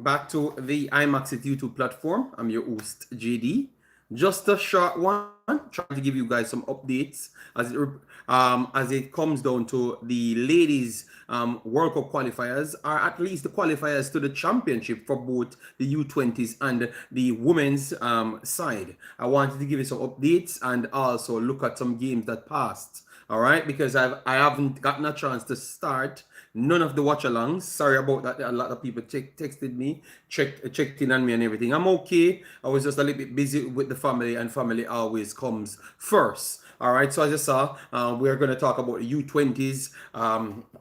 back to the Imaxit YouTube platform. I'm your host, JD. Just a short one, trying to give you guys some updates as it comes down to the ladies World Cup qualifiers, or at least the qualifiers to the championship for both the U20s and the women's side. I wanted to give you some updates and also look at some games that passed. All right, because I haven't gotten a chance to start none of the watch-alongs. Sorry about that. A lot of people texted me, checked in on me and everything. I'm okay. I was just a little bit busy with the family, and family always comes first. All right, so as you saw, we're going to talk about the U20s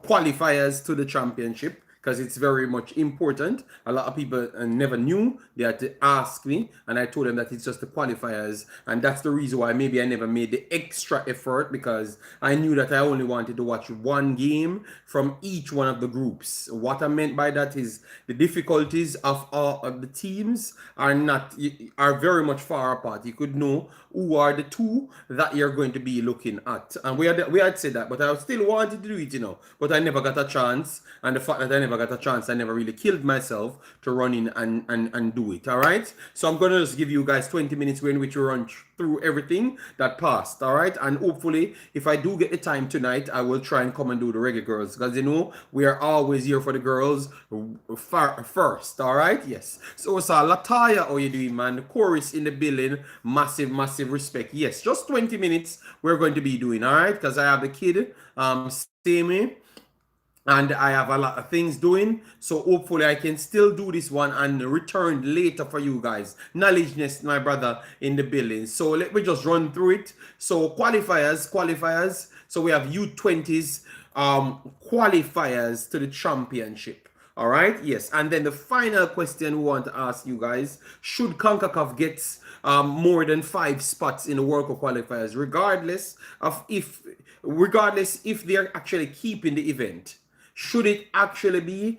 qualifiers to the championship, because it's very much important. A lot of people never knew. They had to ask me, and I told them that it's just the qualifiers, and that's the reason why maybe I never made the extra effort, because I knew that I only wanted to watch one game from each one of the groups. What I meant by that is the difficulties of all of the teams are very much far apart. You could know who are the two that you're going to be looking at, and we had said that, but I still wanted to do it, but I never got a chance, and the fact that I never got a chance, I never really killed myself to run in and do it. All right, so I'm gonna just give you guys 20 minutes in which we run through everything that passed. All right, and hopefully if I do get the time tonight, I will try and come and do the Reggae girls, because we are always here for the girls first. All right, yes. So Lataya, how you doing, man? The chorus in the building, massive respect. Yes, just 20 minutes we're going to be doing. All right, because I have the kid Sammy, and I have a lot of things doing, so hopefully I can still do this one and return later for you guys. Knowledge Nest, my brother, in the building. So let me just run through it. So qualifiers. So we have U20s qualifiers to the championship. All right, yes. And then the final question we want to ask you guys: should Concacaf get more than 5 spots in the World Cup qualifiers, regardless if they're actually keeping the event? Should it actually be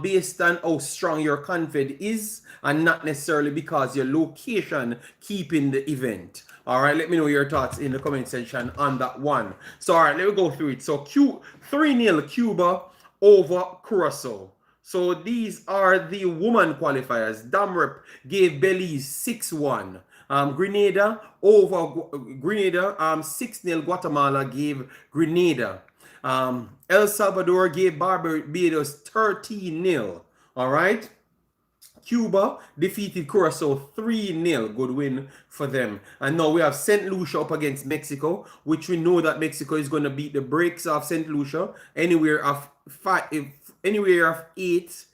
based on how strong your confidence is, and not necessarily because your location keeping the event? All right, let me know your thoughts in the comment section on that one. So, all right, let me go through it. So, 3-0 Cuba over Curacao. So, these are the woman qualifiers. Damrep gave Belize 6-1. Grenada 6-0. Guatemala gave Grenada. El Salvador gave Barbados 13-0. All right. Cuba defeated Curacao 3-0. Good win for them. And now we have St. Lucia up against Mexico, which we know that Mexico is going to beat the brakes off St. Lucia anywhere of 8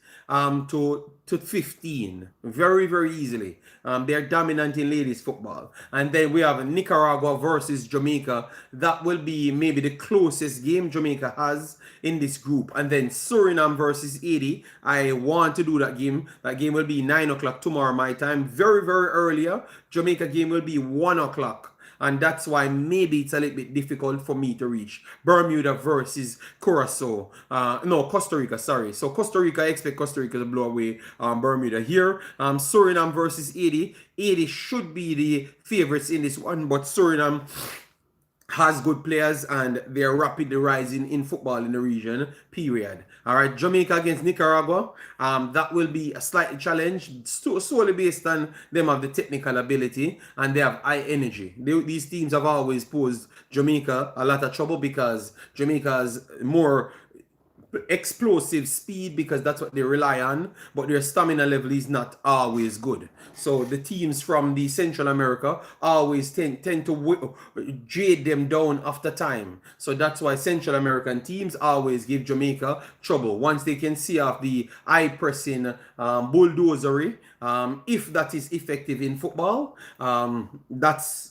to 15 very easily. They're dominant in ladies football. And then we have Nicaragua versus Jamaica. That will be maybe the closest game Jamaica has in this group. And then Suriname versus Haiti. I want to do that game. That game will be 9 o'clock tomorrow my time. Very earlier. Jamaica game will be 1 o'clock. And that's why maybe it's a little bit difficult for me to reach. Bermuda versus Curacao. Costa Rica, sorry. So Costa Rica, I expect Costa Rica to blow away Bermuda here. Suriname versus Haiti. Haiti should be the favorites in this one, but Suriname has good players and they're rapidly rising in football in the region, period. All right, Jamaica against Nicaragua. That will be a slight challenge, solely based on them have the technical ability and they have high energy. These teams have always posed Jamaica a lot of trouble, because Jamaica has more explosive speed, because that's what they rely on, but their stamina level is not always good. So the teams from the Central America always tend to jade them down after time. So that's why Central American teams always give Jamaica trouble once they can see off the eye pressing bulldozery. If that is effective in football, that's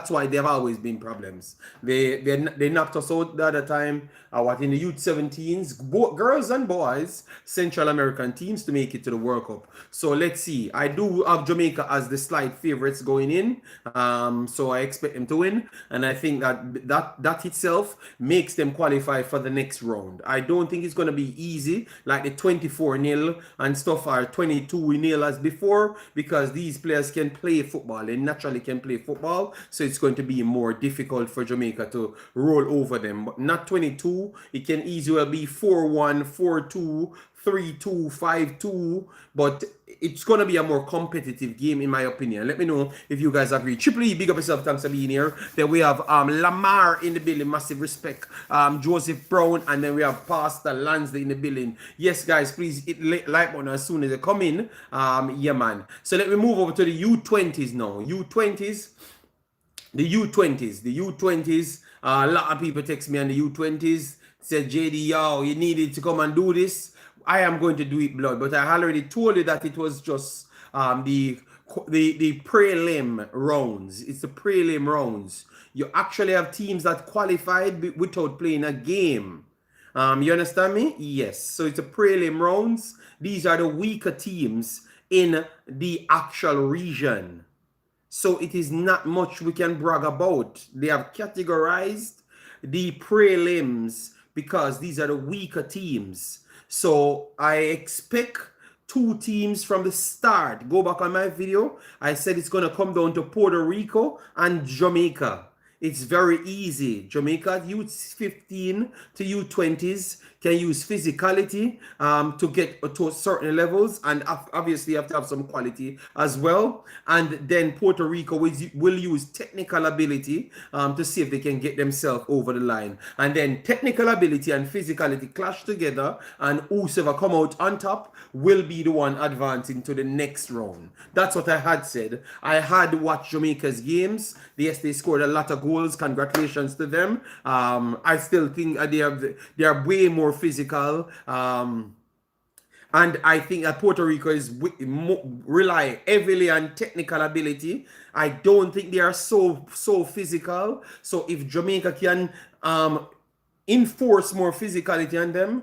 why there have always been problems. They knocked us out the other time. In the U17s, both girls and boys, Central American teams to make it to the World Cup. So let's see. I do have Jamaica as the slight favorites going in. So I expect them to win, and I think that itself makes them qualify for the next round. I don't think it's going to be easy like the 24-0 and stuff, or 22-0 as before, because these players can play football. They naturally can play football, so it's going to be more difficult for Jamaica to roll over them. But not 22. It can easily be be 4-1, 4-2, 3-2, 5-2, but it's going to be a more competitive game in my opinion. Let me know if you guys agree. Triple E, big up yourself, thanks for being here. Then we have Lamar in the building, massive respect. Joseph Brown, and then we have Pastor Lansdale in the building. Yes, guys, please hit like button as soon as they come in. Yeah, man. So let me move over to the U20s now. U20s. The U20s. A lot of people text me on the U20s. Said, JD, yo, you needed to come and do this. I am going to do it, blood. But I already told you that it was just the prelim rounds. It's the prelim rounds. You actually have teams that qualified without playing a game. You understand me? Yes. So it's a prelim rounds. These are the weaker teams in the actual region. So it is not much we can brag about. They have categorized the prelims because these are the weaker teams. So I expect 2 teams from the start. Go back on my video. I said it's going to come down to Puerto Rico and Jamaica. It's very easy. Jamaica U15 to U20s can use physicality to get to certain levels, and obviously you have to have some quality as well. And then Puerto Rico will use technical ability to see if they can get themselves over the line. And then technical ability and physicality clash together, and whoever come out on top will be the one advancing to the next round. That's what I had said. I had watched Jamaica's games. Yes, they scored a lot of goals. Congratulations to them. I still think they are way more physical. And I think that Puerto Rico is rely heavily on technical ability. I don't think they are so physical. So if Jamaica can enforce more physicality on them,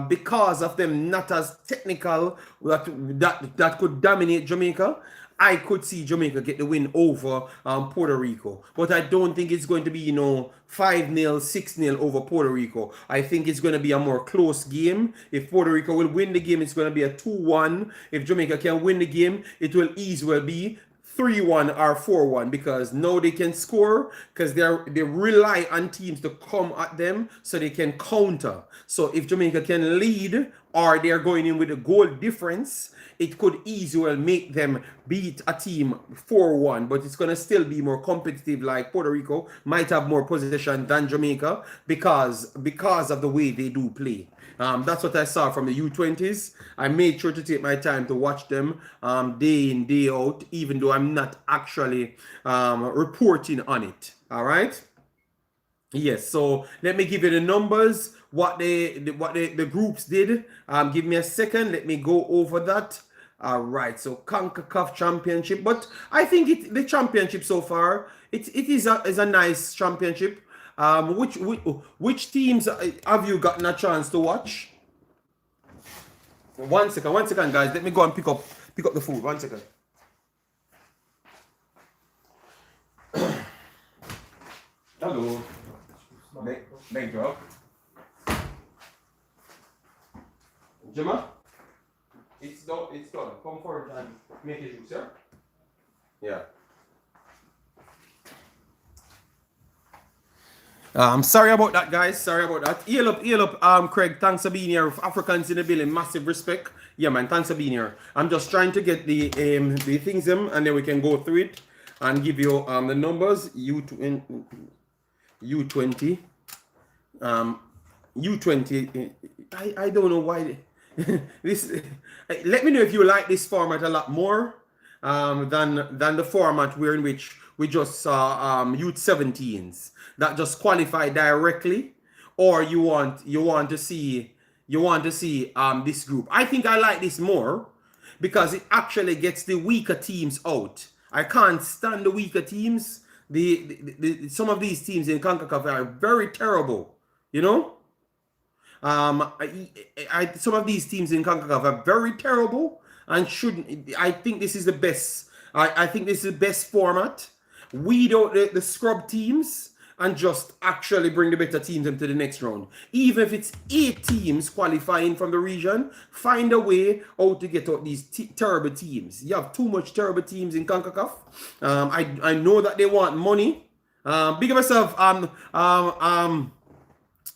because of them not as technical, that could dominate Jamaica, I could see Jamaica get the win over Puerto Rico. But I don't think it's going to be, 5-0, 6-0 over Puerto Rico. I think it's going to be a more close game. If Puerto Rico will win the game, it's going to be a 2-1. If Jamaica can win the game, it will easily be 3-1 or 4-1, because now they can score, because they rely on teams to come at them so they can counter. So if Jamaica can lead, or they're going in with a goal difference, it could easily make them beat a team 4-1, but it's going to still be more competitive. Like Puerto Rico might have more possession than Jamaica because of the way they do play. That's what I saw from the U20s. I made sure to take my time to watch them day in, day out, even though I'm not actually reporting on it. All right. Yes. So let me give you the numbers. What the groups did. Give me a second. Let me go over that. All right. So Concacaf Championship, but I think the championship so far it is a nice championship. Which teams have you gotten a chance to watch? One second, guys. Let me go and pick up the food. 1 second. Hello. Thank you. Gemma, it's done. Come forward and make a juice, yeah? Yeah. Sorry about that, guys. Sorry about that. Heal up, Craig. Thanks for being here. Africans in the building, massive respect. Yeah, man. Thanks for being here. I'm just trying to get the things and then we can go through it and give you the numbers. U20, U20. I don't know why this. Let me know if you like this format a lot more than the format in which we just saw youth 17s that just qualify directly, or you want to see this group. I think I like this more because it actually gets the weaker teams out. I can't stand the weaker teams. Some of these teams in Concacaf are very terrible, some of these teams in Concacaf are very terrible and shouldn't. I think this is the best. I think this is the best format. Weed out the scrub teams and just actually bring the better teams into the next round. Even if it's 8 teams qualifying from the region, find a way how to get out these terrible teams. You have too much terrible teams in CONCACAF. I know that they want money. Big up myself,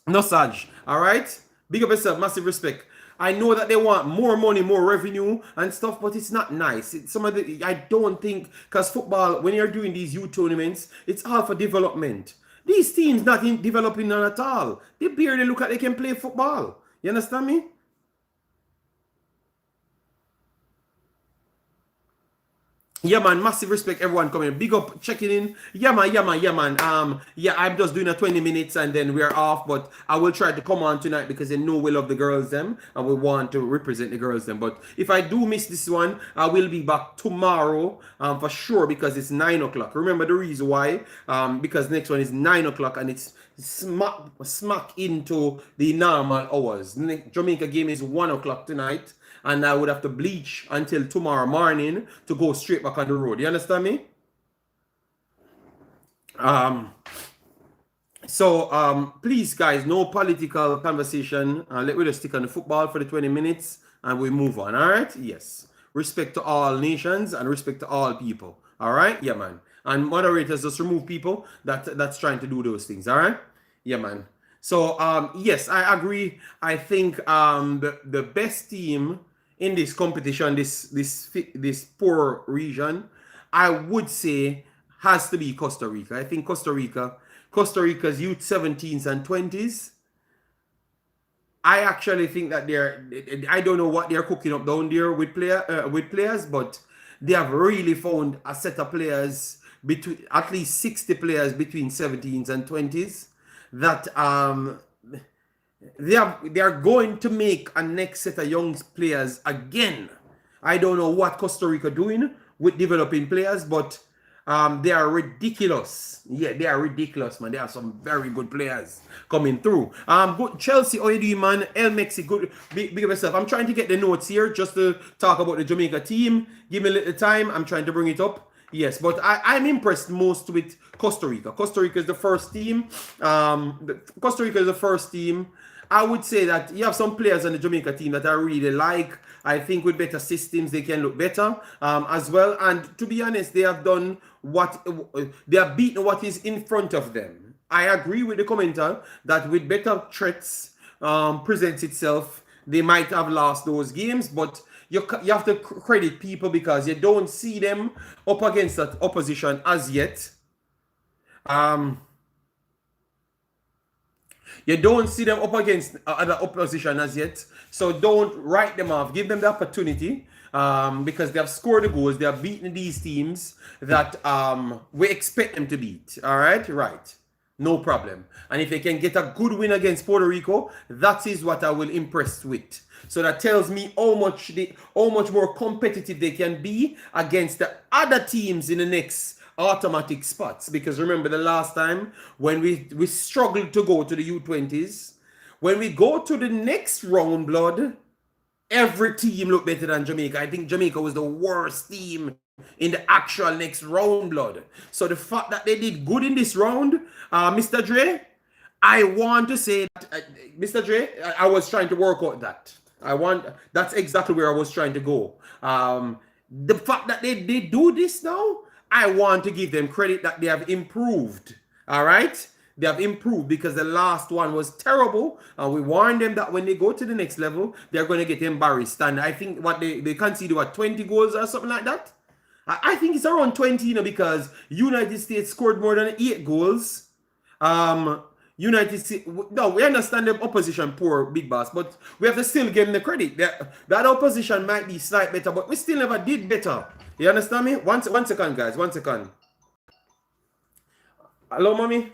Nosage. All right. Big up yourself, massive respect. I know that they want more money, more revenue and stuff, but it's not nice. Some of the I don't think because football, when you're doing these youth tournaments, it's all for development. These teams not in developing none at all. They barely look like they can play football. You understand me? Yeah, man, massive respect, everyone coming. Big up, checking in. Yeah, man, yeah, man, yeah, man. Yeah, I'm just doing a 20 minutes and then we're off, but I will try to come on tonight because I know we love the girls them and we want to represent the girls them. But if I do miss this one, I will be back tomorrow for sure because it's 9 o'clock. Remember the reason why? Because next one is 9 o'clock and it's smack into the normal hours. Jamaica game is 1 o'clock tonight and I would have to bleach until tomorrow morning to go straight back on the road. You understand me? Please, guys, no political conversation. Let me just stick on the football for the 20 minutes and we move on. All right? Yes. Respect to all nations and respect to all people. All right? Yeah, man. And moderators just remove people that's trying to do those things. All right? Yeah, man. So, yes, I agree. I think the best team in this competition, this poor region, I would say has to be Costa Rica. I think Costa Rica's youth 17s and 20s. I actually think that I don't know what they're cooking up down there with players, but they have really found a set of players between at least 60 players between 17s and 20s that they are going to make a next set of young players again. I don't know what Costa Rica doing with developing players, but they are ridiculous. Yeah, they are ridiculous, man. They have some very good players coming through. Good Chelsea, how you doing, man? Imaxit, good. Big of yourself. I'm trying to get the notes here just to talk about the Jamaica team. Give me a little time. I'm trying to bring it up. Yes, but I'm impressed most with Costa Rica. Costa Rica is the first team. Costa Rica is the first team. I would say that you have some players on the Jamaica team that I really like. I think with better systems, they can look better as well. And to be honest, they have done they have beaten what is in front of them. I agree with the commenter that with better threats presents itself, they might have lost those games, but you have to credit people because you don't see them up against that opposition as yet. You don't see them up against other opposition as yet. So don't write them off. Give them the opportunity because they have scored the goals. They have beaten these teams that we expect them to beat. All right? Right. No problem. And if they can get a good win against Puerto Rico, that is what I will impress with. So that tells me how much more competitive they can be against the other teams in the next automatic spots. Because remember the last time when we struggled to go to the U20s, when we go to the next round, blood, every team looked better than Jamaica. I think Jamaica was the worst team in the actual next round, blood. So the fact that they did good in this round, Mr. Dre, I want to say that, Mr. Dre, I was trying to work out that. That's exactly where I was trying to go. The fact that they do this now, I want to give them credit that they have improved. All right? They have improved because the last one was terrible. And we warned them that when they go to the next level, they're going to get embarrassed. And I think what they conceded, 20 goals or something like that? I think it's around 20, because United States scored more than 8 goals. United States, no, we understand the opposition poor, big boss, but we have to still give them the credit. That opposition might be slightly better, but we still never did better. You understand me? One second, guys. 1 second. Hello, mommy.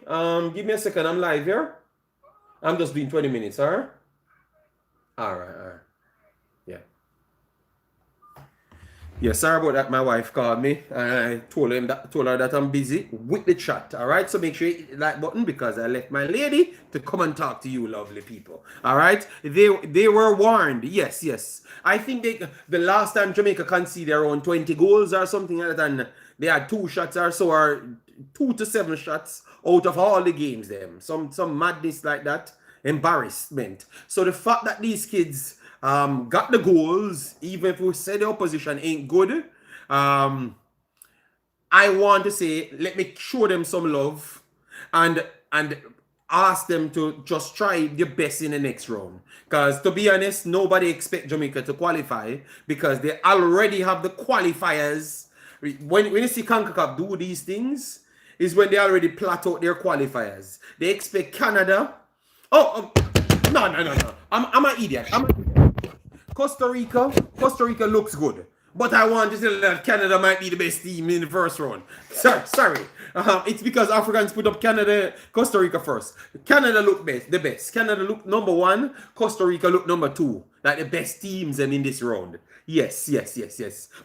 Give me a second. I'm live here. I'm just doing 20 minutes, all right? All right. Yeah. Yeah, sorry about that. My wife called me and I told her that I'm busy with the chat. All right, so make sure you hit the like button because I left my lady to come and talk to you, lovely people. All right, they were warned. Yes. I think the last time Jamaica conceded around 20 goals or something like that, and they had 2 shots or so, or 2 to 7 shots out of all the games. Them some madness like that, embarrassment. So the fact that these kids got the goals, even if we say the opposition ain't good. I want to say, let me show them some love, and ask them to just try their best in the next round. Because to be honest, nobody expect Jamaica to qualify because they already have the qualifiers. When you see Concacaf do these things, is when they already plot out their qualifiers. They expect Canada. No. I'm an idiot. Costa Rica looks good. But I want to say that Canada might be the best team in the first round. Sorry. It's because Africans put up Costa Rica first. Canada look the best. Canada look number one. Costa Rica look number two. Like the best teams and in this round. Yes.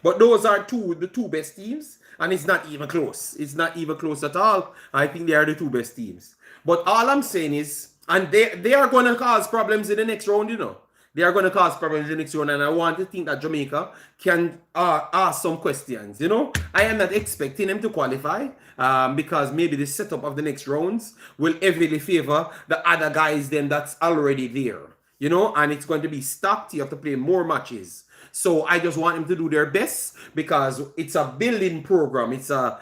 But those are the two best teams. And it's not even close. It's not even close at all. I think they are the two best teams. But all I'm saying is, and they are going to cause problems in the next round, you know. They are going to cause problems in the next round, and I want to think that Jamaica can ask some questions. You know, I am not expecting them to qualify because maybe the setup of the next rounds will heavily favor the other guys then that's already there. You know, and it's going to be stacked. You have to play more matches. So I just want them to do their best because it's a building program. It's a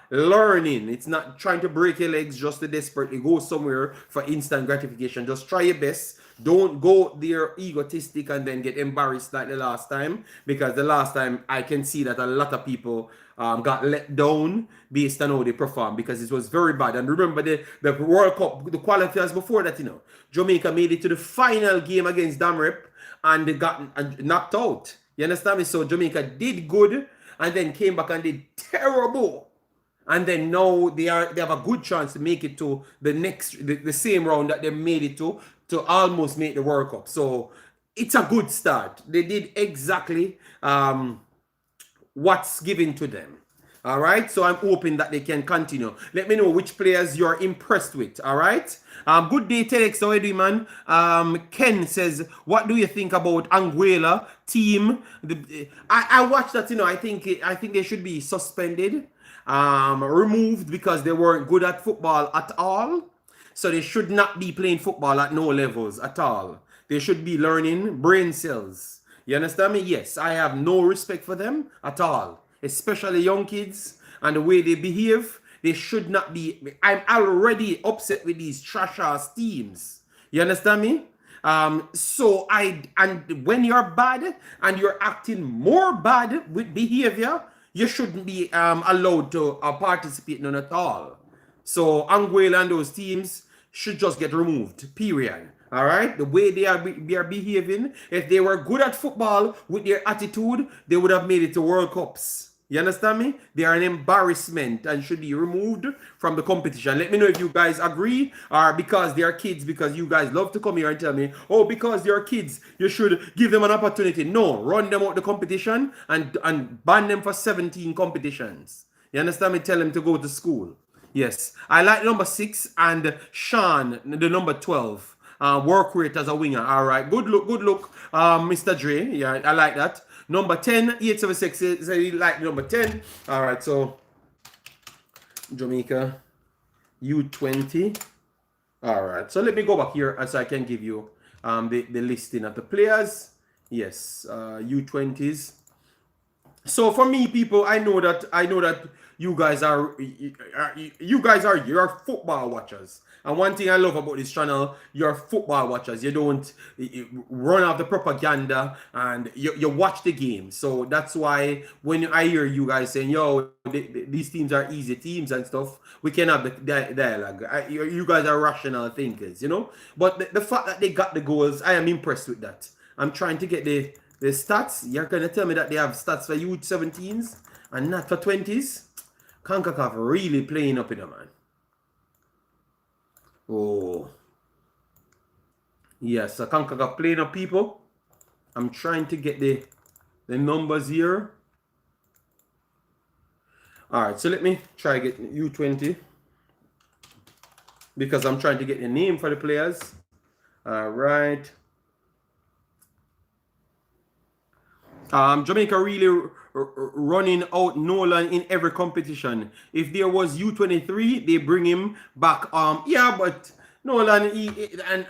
learning. It's not trying to break your legs just to desperately go somewhere for instant gratification. Just try your best. Don't go there egotistic and then get embarrassed like the last time, because the last time I can see that a lot of people got let down based on how they performed, because it was very bad. And remember the World Cup, the qualifiers before that, you know, Jamaica made it to the final game against Damrep and they got knocked out. You understand me? So Jamaica did good and then came back and did terrible. And then now they have a good chance to make it to the same round that they made it to almost make the World Cup. So it's a good start. They did exactly what's given to them. All right. So I'm hoping that they can continue. Let me know which players you're impressed with. All right. Good day, TEDx. How are you doing, man? Ken says, what do you think about Anguilla team? I watched that. You know, I think they should be suspended, removed because they weren't good at football at all. So they should not be playing football at no levels at all. They should be learning brain cells. You understand me? Yes, I have no respect for them at all. Especially young kids and the way they behave. They should not be. I'm already upset with these trash-ass teams. You understand me? And when you're bad and you're acting more bad with behavior, you shouldn't be allowed to participate none at all. So Anguilla and those teams should just get removed, period. All right? The way they are behaving, if they were good at football with their attitude, they would have made it to World Cups. You understand me? They are an embarrassment and should be removed from the competition. Let me know if you guys agree, or because they are kids, because you guys love to come here and tell me, oh, because they are kids, you should give them an opportunity. No, run them out the competition and ban them for 17 competitions. You understand me? Tell them to go to school. Yes, I like number 6 and Sean, the number 12. Work rate as a winger. All right, good look, Mr. Dre. Yeah, I like that. Number 10, 876. He like number 10. All right, so Jamaica U20. All right, so let me go back here so I can give you the listing of the players. Yes, U20s. So for me, people, I know that you guys are football watchers. And one thing I love about this channel, you're football watchers. You don't run off the propaganda and you watch the game. So that's why when I hear you guys saying, yo, these teams are easy teams and stuff, we can have the dialogue. You guys are rational thinkers, you know. But the fact that they got the goals, I am impressed with that. I'm trying to get the stats. You're going to tell me that they have stats for U17s and not for 20s? Concacaf really playing up in a man. Oh. Yes, so Concacaf playing up, people. I'm trying to get the numbers here. Alright, so let me try get U20. Because I'm trying to get the name for the players. Alright. Jamaica really running out Nolan in every competition. If there was U23, they bring him back. Yeah, but Nolan,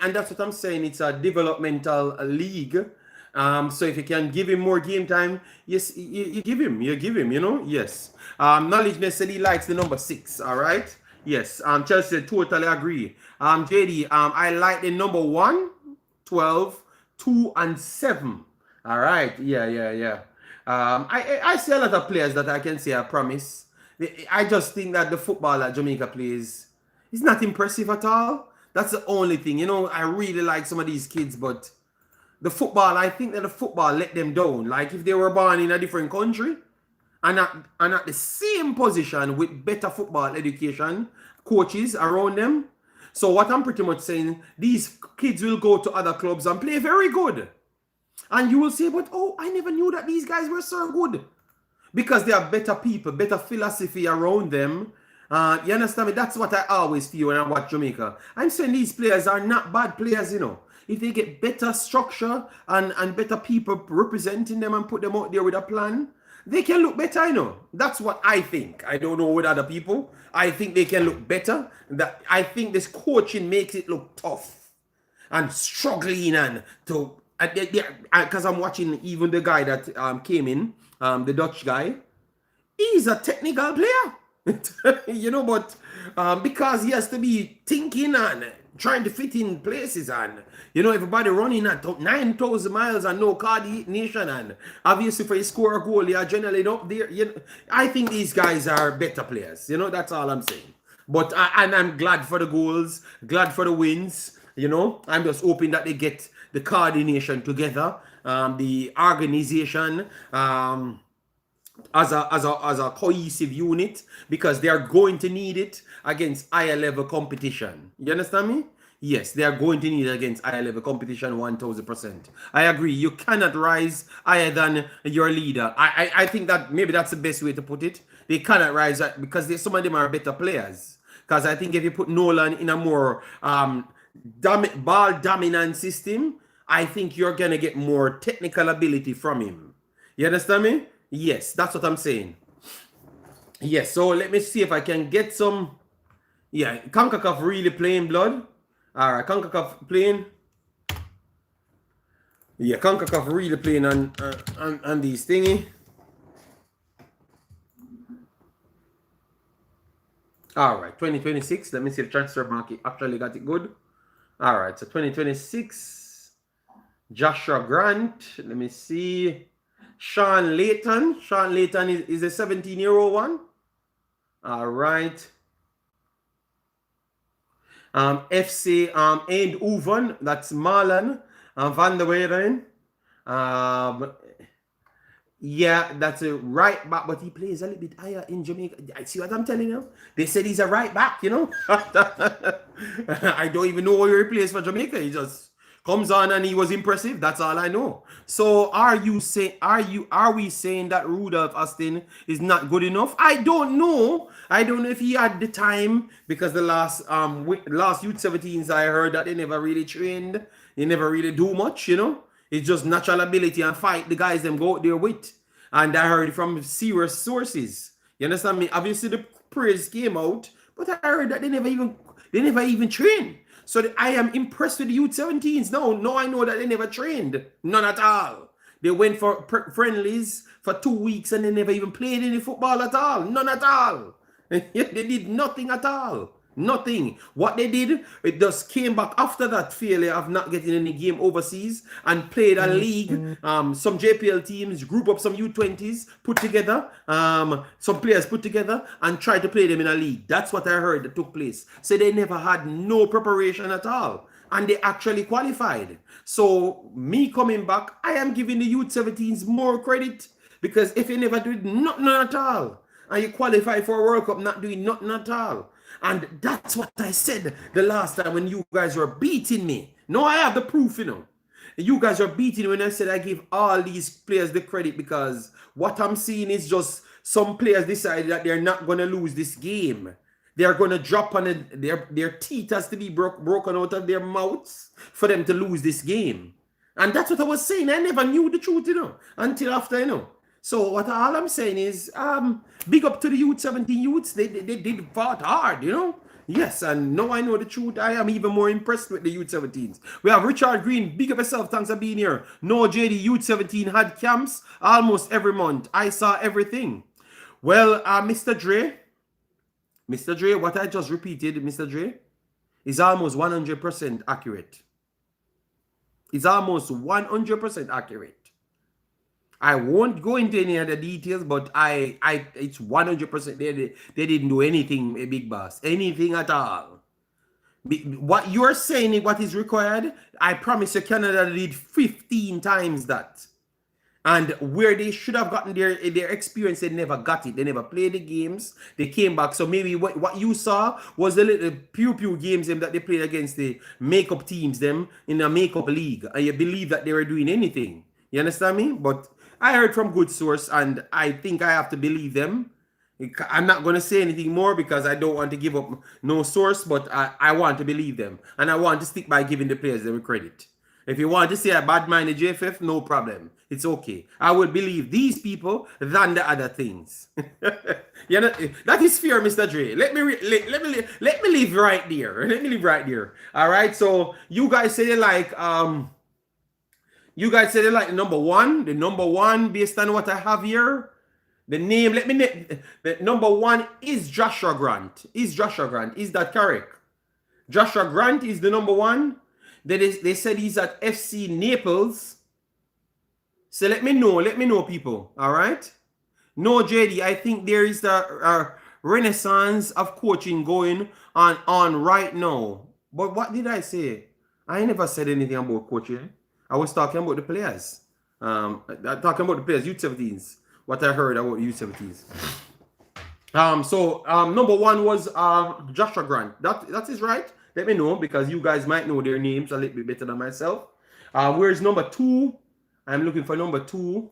and that's what I'm saying. It's a developmental league. So if you can give him more game time, yes, you give him. You know, yes. Knowledge said he likes the number 6. All right. Yes, Chelsea totally agree. JD, I like the number 1, 12, 2, and 7. All right, yeah. I see a lot of players that I can say I promise. I just think that the football that Jamaica plays is not impressive at all. That's the only thing. You know, I really like some of these kids, but the football, I think that the football let them down. Like if they were born in a different country, and at the same position with better football education, coaches around them. So what I'm pretty much saying, these kids will go to other clubs and play very good. And you will say, but oh, I never knew that these guys were so good. Because they have better people, better philosophy around them. You understand me? That's what I always feel when I watch Jamaica. I'm saying these players are not bad players, you know. If they get better structure and better people representing them and put them out there with a plan, they can look better, you know. That's what I think. I don't know with other people. I think they can look better. That I think this coaching makes it look tough and struggling and to because I'm watching even the guy that came in, the Dutch guy. He's a technical player, you know, but because he has to be thinking and trying to fit in places, and you know, everybody running at 9,000 miles and no coordination, and obviously for you score a goal, you are generally up there. You know, I think these guys are better players. You know, that's all I'm saying. But and I'm glad for the goals, glad for the wins. You know, I'm just hoping that they get the coordination together, the organization. As a cohesive unit, because they are going to need it against higher level competition. You understand me? Yes, they are going to need it against higher level competition 1000%. I agree. You cannot rise higher than your leader. I think that maybe that's the best way to put it. They cannot rise because some of them are better players. Because I think if you put Nolan in a more ball dominant system, I think you're gonna get more technical ability from him. You understand me? Yes, that's what I'm saying. Yes, so let me see if I can get some. Yeah, Concacaf really playing blood. All right, Concacaf playing. Yeah, Concacaf really playing on these thingy. All right, 2026. Let me see if transfer market actually got it good. All right, so 2026. Joshua Grant. Let me see. Sean Layton. Sean Layton is a 17-year-old one. All right. FC Eindhoven. That's Marlon van der Weyden. Yeah, that's a right back, but he plays a little bit higher in Jamaica. I see what I'm telling you. They said he's a right back, you know. I don't even know where he plays for Jamaica. He just comes on and he was impressive. That's all I know. So are we saying that Rudolph Austin is not good enough? I don't know. I don't know if he had the time, because the last U17s I heard that they never really trained. They never really do much, you know. It's just natural ability and fight the guys them go out there with. And I heard it from serious sources. You understand me? Obviously the praise came out, but I heard that they never even trained. So I am impressed with the U17s. No, I know that they never trained. None at all. They went for friendlies for 2 weeks and they never even played any football at all. None at all. They did nothing at all. Nothing. What they did, it just came back after that failure of not getting any game overseas and played a league. Some JPL teams group up some U20s, put together, some players put together and tried to play them in a league. That's what I heard that took place. So they never had no preparation at all. And they actually qualified. So me coming back, I am giving the U17s more credit, because if you never did nothing at all, and you qualify for a World Cup not doing nothing at all. And that's what I said the last time when you guys were beating me. No, I have the proof, you know. You guys are beating when I said I give all these players the credit, because what I'm seeing is just some players decided that they're not going to lose this game. They're going to drop on it. Their teeth has to be broken out of their mouths for them to lose this game. And that's what I was saying. I never knew the truth, you know, until after, you know. So what all I'm saying is, big up to the U17 youths. They did fought hard, you know. Yes, and now I know the truth. I am even more impressed with the U17s. We have Richard Green. Big up yourself. Thanks for being here. No, JD, U17 had camps almost every month. I saw everything. Well, Mr. Dre, Mr. Dre, what I just repeated, Mr. Dre, is almost 100% accurate. It's almost 100% accurate. I won't go into any other details, but it's 100%. They didn't do anything, a big boss, anything at all. What you're saying, what is required, I promise you, Canada did 15 times that. And where they should have gotten their experience, they never got it. They never played the games. They came back. So maybe what you saw was the little pew games that they played against the makeup teams, them in a makeup league. And you believe that they were doing anything. You understand me? But I heard from good source, and I think I have to believe them. I'm not going to say anything more because I don't want to give up no source, but I want to believe them. And I want to stick by giving the players them credit. If you want to say a bad mind the JFF, no problem. It's okay. I will believe these people than the other things. You know, that is fair, Mr. Dre. Let me live right there. Let me live right there. All right. So you guys say they like the number one. The number one, based on what I have here. The name, the number one is Joshua Grant. Is that correct? Joshua Grant is the number one. They said he's at FC Naples. So let me know, people. All right? No, JD, I think there is a renaissance of coaching going on right now. But what did I say? I never said anything about coaching. I was talking about the players. Talking about the players, U17s. What I heard about U17s. Number one was Joshua Grant. That is right. Let me know because you guys might know their names a little bit better than myself. Where's number two? I'm looking for number two.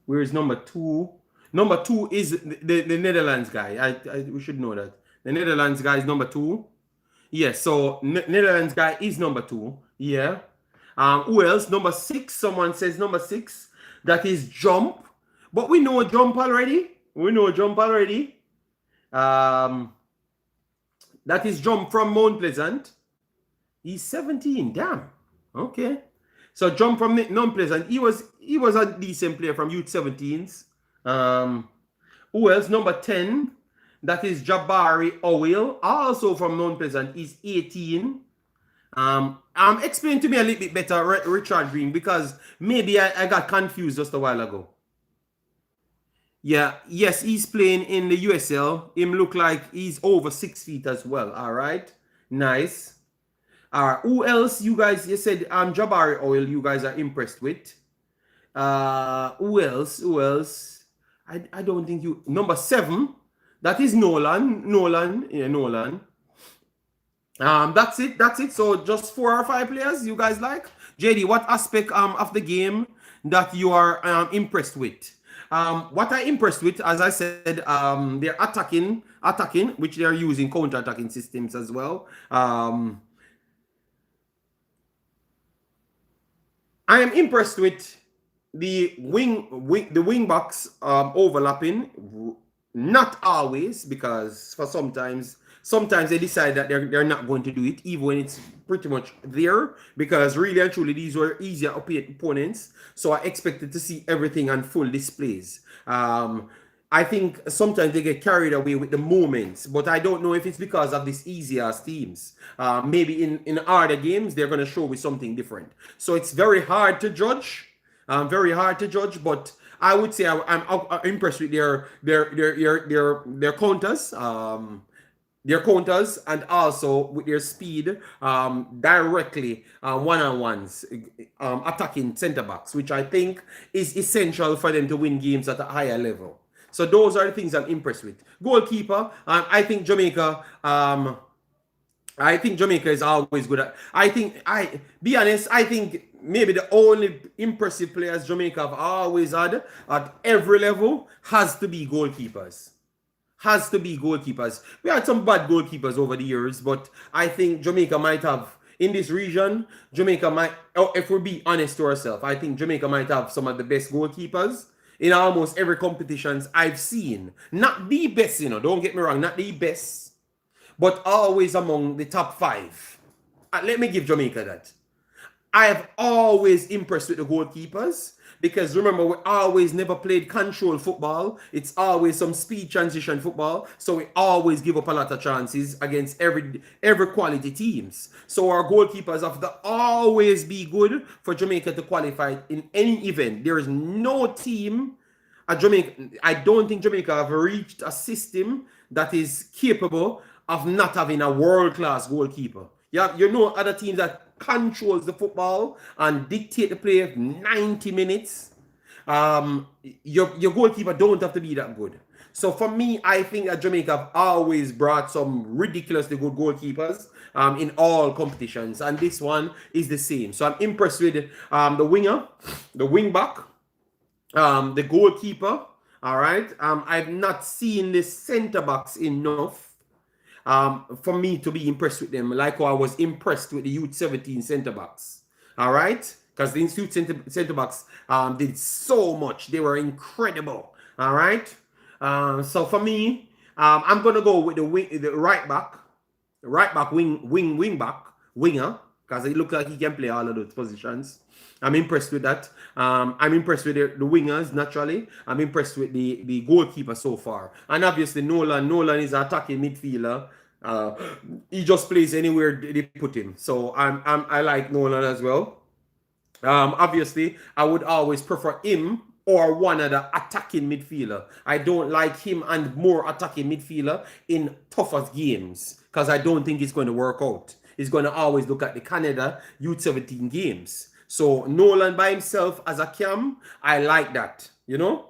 Where's number two? Number two is the Netherlands guy. We should know that. The Netherlands guy is number two. Yes, so Netherlands guy is number two. Yeah. Who else? Number six. Someone says number six. That is Jump. But we know Jump already. That is Jump from Mount Pleasant. He's 17. Damn. Okay. So Jump from Mount Pleasant. He was a decent player from youth 17s. Who else? Number 10. That is Jabari Owil, also from Mount Pleasant. He's 18. Explain to me a little bit better, Richard Green, because maybe I got confused just a while ago. Yeah, yes, he's playing in the USL. Him look like he's over 6 feet as well. All right, nice. Who else? You said Jabari Owil. You guys are impressed with. Who else? I don't think you. Number 7. That is Nolan. Yeah, Nolan. That's it. So just 4 or 5 players you guys like. JD, what aspect of the game that you are impressed with? What I'm impressed with, as I said, they're attacking, which they're using counter-attacking systems as well. I am impressed with the wing backs overlapping. Not always, because for sometimes they decide that they're not going to do it, even when it's pretty much there, because really and truly these were easier opponents. So I expected to see everything on full displays. I think sometimes they get carried away with the moments, but I don't know if it's because of these easier teams. Maybe in other games they're going to show with something different. So it's very hard to judge. But I would say I'm impressed with their counters, and also with their speed directly one-on-ones, attacking center backs, which I think is essential for them to win games at a higher level. So those are the things I'm impressed with. Goalkeeper, I think Jamaica. I think Jamaica is always good at. I think maybe the only impressive players Jamaica have always had at every level has to be goalkeepers. We had some bad goalkeepers over the years, but I think Jamaica might have, in this region, if we be honest to ourselves, I think Jamaica might have some of the best goalkeepers in almost every competitions I've seen. Not the best, don't get me wrong, not the best, but always among the top 5. Let me give Jamaica that. I have always impressed with the goalkeepers because remember, we always never played control football. It's always some speed transition football. So we always give up a lot of chances against every quality teams. So our goalkeepers have to always be good for Jamaica to qualify in any event. There is no team at Jamaica. I don't think Jamaica have reached a system that is capable of not having a world-class goalkeeper. Yeah, you know other teams that controls the football and dictate the play of 90 minutes. Your goalkeeper don't have to be that good. So for me, I think that Jamaica have always brought some ridiculously good goalkeepers in all competitions, and this one is the same. So I'm impressed with the winger, the wing back, the goalkeeper. All right. I've not seen the centre backs enough for me to be impressed with them, like I was impressed with the U17 centre backs. All right, because the youth centre backs did so much; they were incredible. All right, so for me, I'm gonna go with the right back, wing back, winger, because it looks like he can play all of those positions. I'm impressed with that. I'm impressed with the wingers, naturally. I'm impressed with the goalkeeper so far. And obviously, Nolan. Nolan is an attacking midfielder. He just plays anywhere they put him. So I like Nolan as well. Obviously, I would always prefer him or one other attacking midfielder. I don't like him and more attacking midfielder in tougher games because I don't think it's going to work out. He's going to always look at the Canada U17 games. So Nolan by himself as a cam, I like that, you know.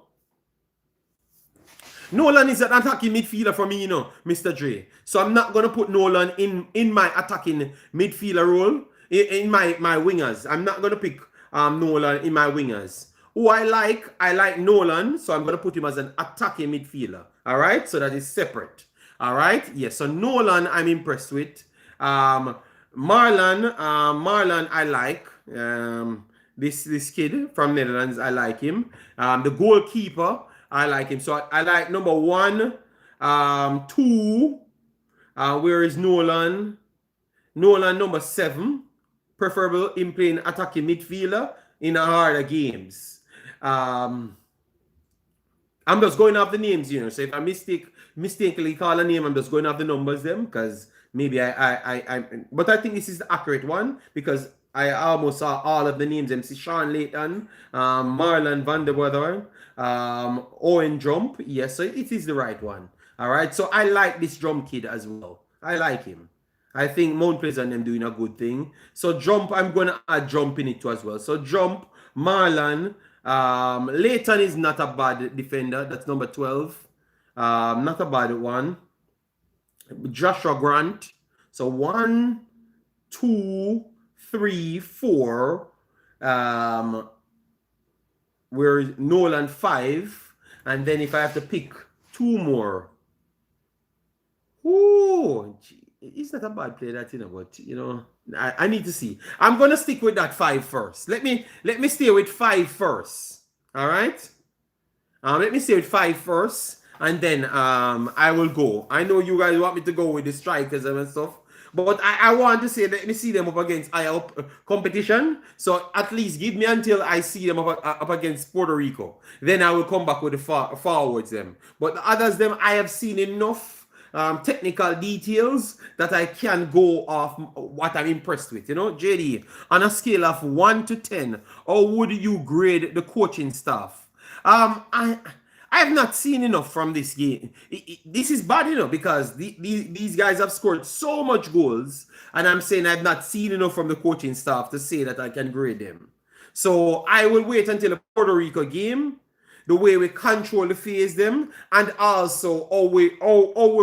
Nolan is an attacking midfielder for me, you know, Mr. Dre. So I'm not going to put Nolan in my attacking midfielder role, in my wingers. I'm not going to pick Nolan in my wingers. Who I like Nolan, so I'm going to put him as an attacking midfielder. All right, so that is separate. All right, yes. So Nolan, I'm impressed with. Marlon, I like. This kid from Netherlands, I like him. The goalkeeper, I like him. So I like number 1, 2. Where is Nolan? Nolan number 7. Preferable in playing attacking midfielder in harder games. I'm just going off the names, you know. So if I mistakenly call a name, I'm just going off the numbers them because maybe but I think this is the accurate one because I almost saw all of the names. MC Sean Layton, Marlon Van der Weather, Owen Jump. Yes, so it is the right one. All right. So I like this Jump kid as well. I like him. I think Mount Pleasant them doing a good thing. So Jump, I'm going to add Jump in it too as well. So Jump, Marlon, Layton is not a bad defender. That's number 12. Not a bad one. Joshua Grant. So 1, 2, 3, 4. Where Nolan 5. And then if I have to pick 2 more. Oh, he's not a bad player, that, you know, but you know, I need to see. I'm gonna stick with that 5 first. Let me stay with 5 first. All right. Let me stay with 5 first, and then I will go. I know you guys want me to go with the strikers and stuff, but I want to say, let me see them up against competition. So at least give me until I see them up against Puerto Rico. Then I will come back with the forwards them. But the others them, I have seen enough technical details that I can go off what I'm impressed with. You know, JD, on a scale of 1 to 10, how would you grade the coaching staff? I have not seen enough from this game. This is bad, you know, because these guys have scored so much goals, and I'm saying I've not seen enough from the coaching staff to say that I can grade them. So I will wait until the Puerto Rico game, the way we control the phase them, and also how we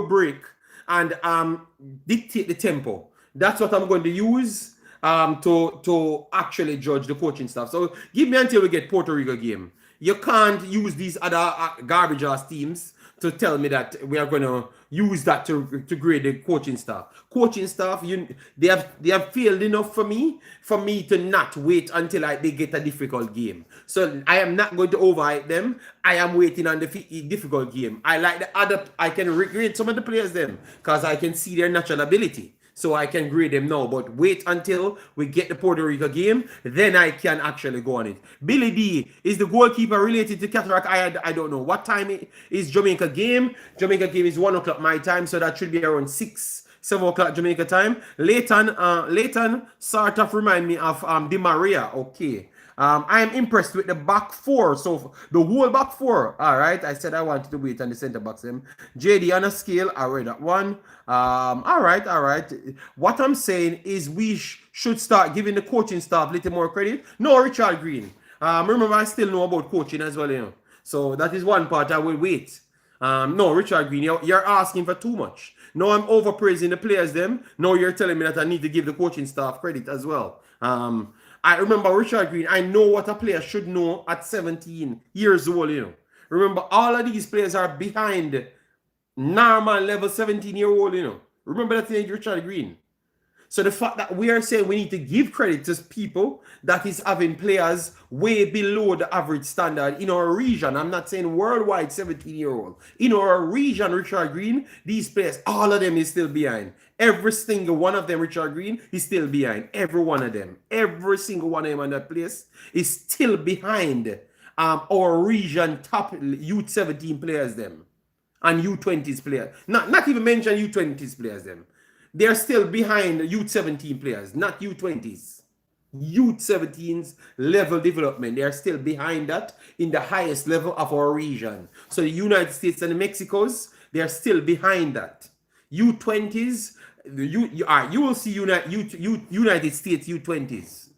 break and dictate the tempo. That's what I'm going to use to actually judge the coaching staff. So give me until we get Puerto Rico game. You can't use these other garbage ass teams to tell me that we are going to use that to grade the coaching staff. Coaching staff, they have failed enough for me to not wait until they get a difficult game. So I am not going to overhype them. I am waiting on the difficult game. I like the other. I can grade some of the players them because I can see their natural ability. so I can grade them now. But wait until we get the Puerto Rico game, then I can actually go on it. Billy D, is the goalkeeper related to Cataract? I don't know. What time is Jamaica game? Jamaica game is 1 o'clock my time, so that should be around 7 o'clock Jamaica time. Leighton sort of remind me of Di Maria. Okay. I am impressed with the back four. So the whole back four. All right. I said I wanted to wait on the center backs. JD on a scale. I read that one. All right. All right. What I'm saying is we should start giving the coaching staff a little more credit. No, Richard Green. Remember, I still know about coaching as well. So that is one part I will wait. No, Richard Green, you're asking for too much. No, I'm overpraising the players them. No, you're telling me that I need to give the coaching staff credit as well. I remember Richard Green. I know what a player should know at 17 years old, Remember, all of these players are behind normal level 17-year-old, Remember that thing, Richard Green. So the fact that we are saying we need to give credit to people that is having players way below the average standard in our region. I'm not saying worldwide 17-year-old. In our region, Richard Green, these players, all of them is still behind. Every single one of them, Richard Green, is still behind. Every one of them. Every single one of them on that place is still behind our region top youth 17 players them. And U20s players. Not even mention U20s players them. They're still behind youth 17 players, not U20s. Youth 17's level development, they're still behind that in the highest level of our region. So the United States and the Mexicos, they're still behind that. U20s, you will see United States U20s.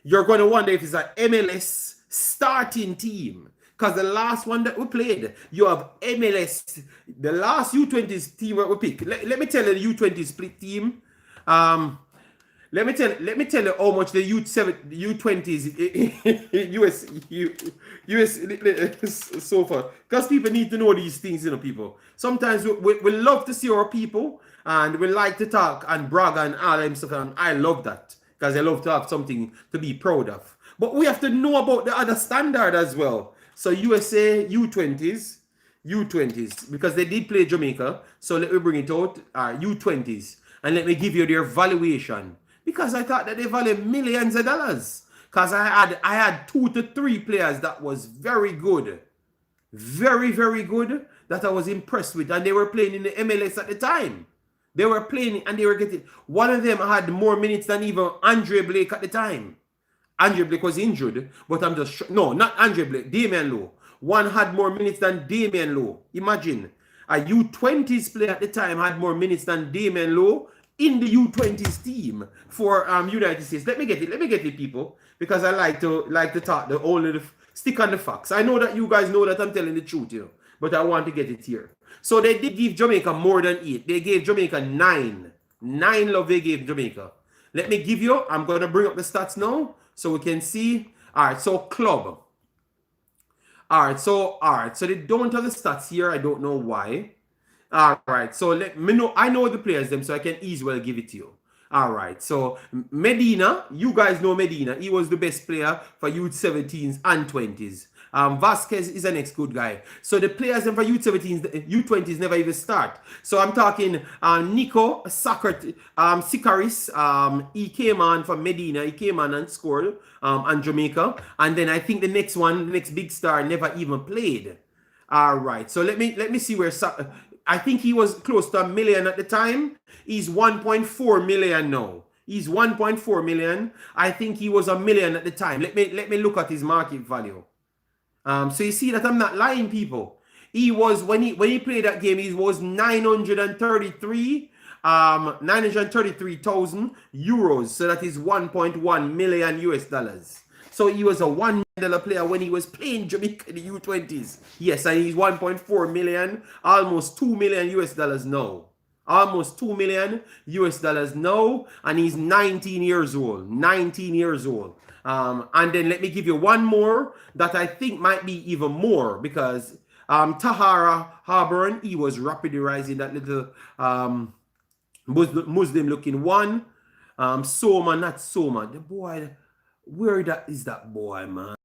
You're going to wonder if it's an MLS starting team. Because the last one that we played, you have MLS, the last U20s team that we picked. Let me tell you the U20 split team. Let me tell you how much the U20s US so far. Because people need to know these things, people. Sometimes we love to see our people and we like to talk and brag and all them stuff. And I love that. Because I love to have something to be proud of. But we have to know about the other standard as well. So USA U20s, because they did play Jamaica. So let me bring it out, U20s, and let me give you their valuation. Because I thought that they value millions of dollars. Because I had 2 to 3 players that was very good, very good, that I was impressed with, and they were playing in the MLS at the time. They were playing and they were getting. One of them had more minutes than even Andre Blake at the time. Andre Blake was injured, but I'm just... No, not Andre Blake, Damian Lowe. One had more minutes than Damian Lowe. Imagine, a U20s player at the time had more minutes than Damian Lowe in the U20s team for United States. Let me get it, people, because I like to talk stick on the facts. I know that you guys know that I'm telling the truth, but I want to get it here. So they did give Jamaica more than 8. They gave Jamaica 9. 9 love they gave Jamaica. Let me give you... I'm going to bring up the stats now, so we can see. All right, so club. All right, so they don't have the stats here. I don't know why. All right, so let me know. I know the players them, so I can easily give it to you. All right, so Medina, you guys know Medina. He was the best player for youth 17s and 20s. Vasquez is the next good guy. So the players for youth 17s, U20s never even start. So I'm talking Nico Sikaris. He came on for Medina. He came on and scored on Jamaica. And then I think the next big star never even played. All right. So let me see where... I think he was close to $1 million at the time. He's 1.4 million now. He's 1.4 million. I think he was $1 million at the time. Let me look at his market value. So you see that I'm not lying, people. He was when he played that game, he was 933,000 euros. So that is 1.1 million US dollars. So he was a $1 million player when he was playing Jamaica in the U20s. Yes, and he's 1.4 million, almost 2 million US dollars now. Almost 2 million US dollars now, and he's 19 years old. 19 years old. And then let me give you one more that I think might be even more, because Tahara Harborn, he was rapidly rising, that little Muslim looking one. Soma, not Soma. The boy, where that is that boy, man?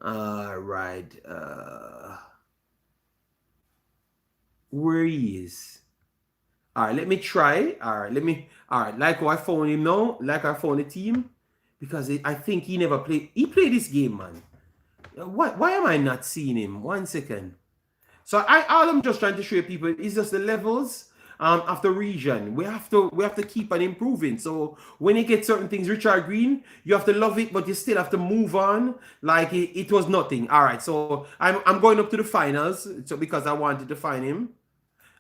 Right. Where he is. All right, let me try. All right, all right, like how I found him now, like I found the team, because I think he never played. He played this game, man. Why am I not seeing him? 1 second. So all I'm just trying to show people is just the levels of the region. We have to keep on improving. So when you get certain things, Richard Green, you have to love it, but you still have to move on like it was nothing. All right, so I'm going up to the finals, so because I wanted to find him.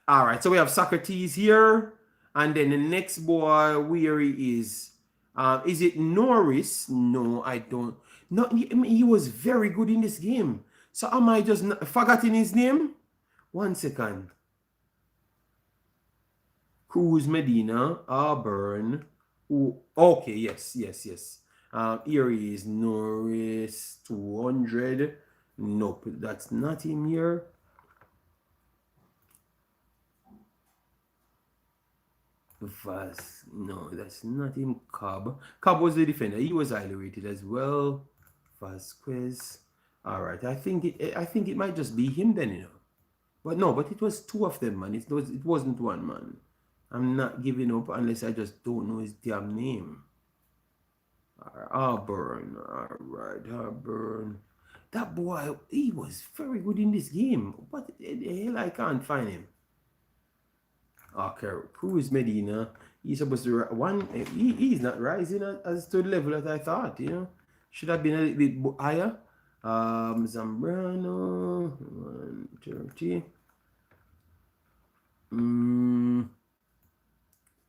All right, so we have Socrates here, and then the next boy where he is it Norris? No, I don't. No, he was very good in this game. So am I just forgetting his name? 1 second. Cruz Medina, Auburn. Ooh, okay, yes. Here he is, Norris 200. Nope, that's not him here. No, that's not him. Cobb was the defender. He was highly rated as well. Vasquez. All right, I think it might just be him then, you know. But no, but it was two of them, man. It wasn't one, man. I'm not giving up unless I just don't know his damn name. Auburn. All right, Auburn. That boy, he was very good in this game. What the hell? I can't find him. Okay, Cruz Medina. He's supposed to one. He's not rising as to the level that I thought. You know, should have been a little bit higher. Zambrano 130.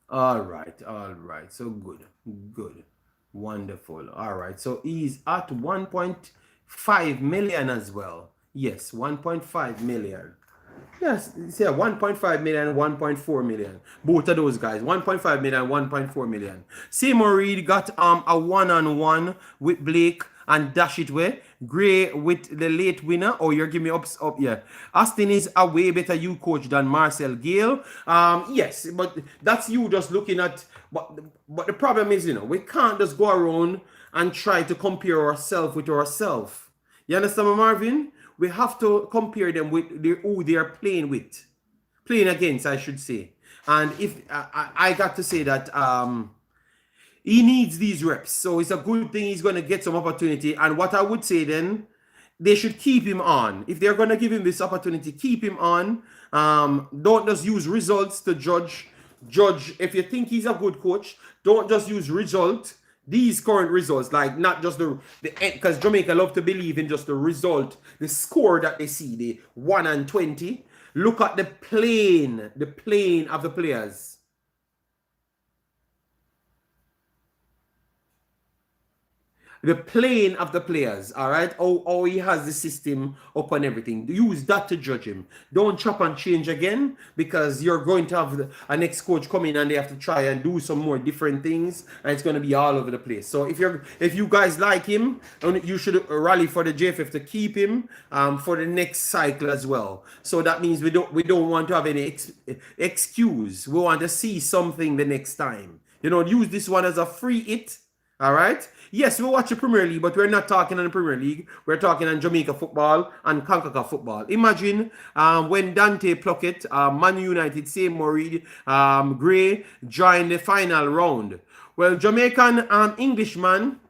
All right. So good, wonderful. All right. So he's at 1.5 million as well. Yes, 1.5 million. Yes, yeah, 1.5 million, 1.4 million. Both of those guys, 1.5 million, 1.4 million. Seymour Reed got a one-on-one with Blake and dash it way. Gray with the late winner. Oh, you're giving me up, yeah. Austin is a way better you coach than Marcel Gale. Yes, but that's you just looking at. But the problem is, you know, we can't just go around and try to compare ourselves with ourselves. You understand me, Marvin? We have to compare them with who they are playing with, playing against, I should say. And if I got to say that he needs these reps, so it's a good thing he's going to get some opportunity. And what I would say then, they should keep him on. If they're going to give him this opportunity, keep him on. Don't just use results to judge. If you think he's a good coach, don't just use results. These current results, like not just the because Jamaica love to believe in just the result, the score that they see, the 1-20. Look at the plane of the players. The playing of the players, all right? How he has the system up and everything. Use that to judge him. Don't chop and change again, because you're going to have a next coach come in and they have to try and do some more different things, and it's going to be all over the place. So if you guys like him, you should rally for the JFF to keep him for the next cycle as well. So that means we don't want to have any excuse. We want to see something the next time. You know, use this one as a free hit. All right. Yes, we watch the Premier League, but we're not talking on the Premier League. We're talking on Jamaica football and Concacaf football. Imagine when Dante Pluckett, Man United, Seymour Reed, Gray joined the final round. Well, Jamaican Englishman,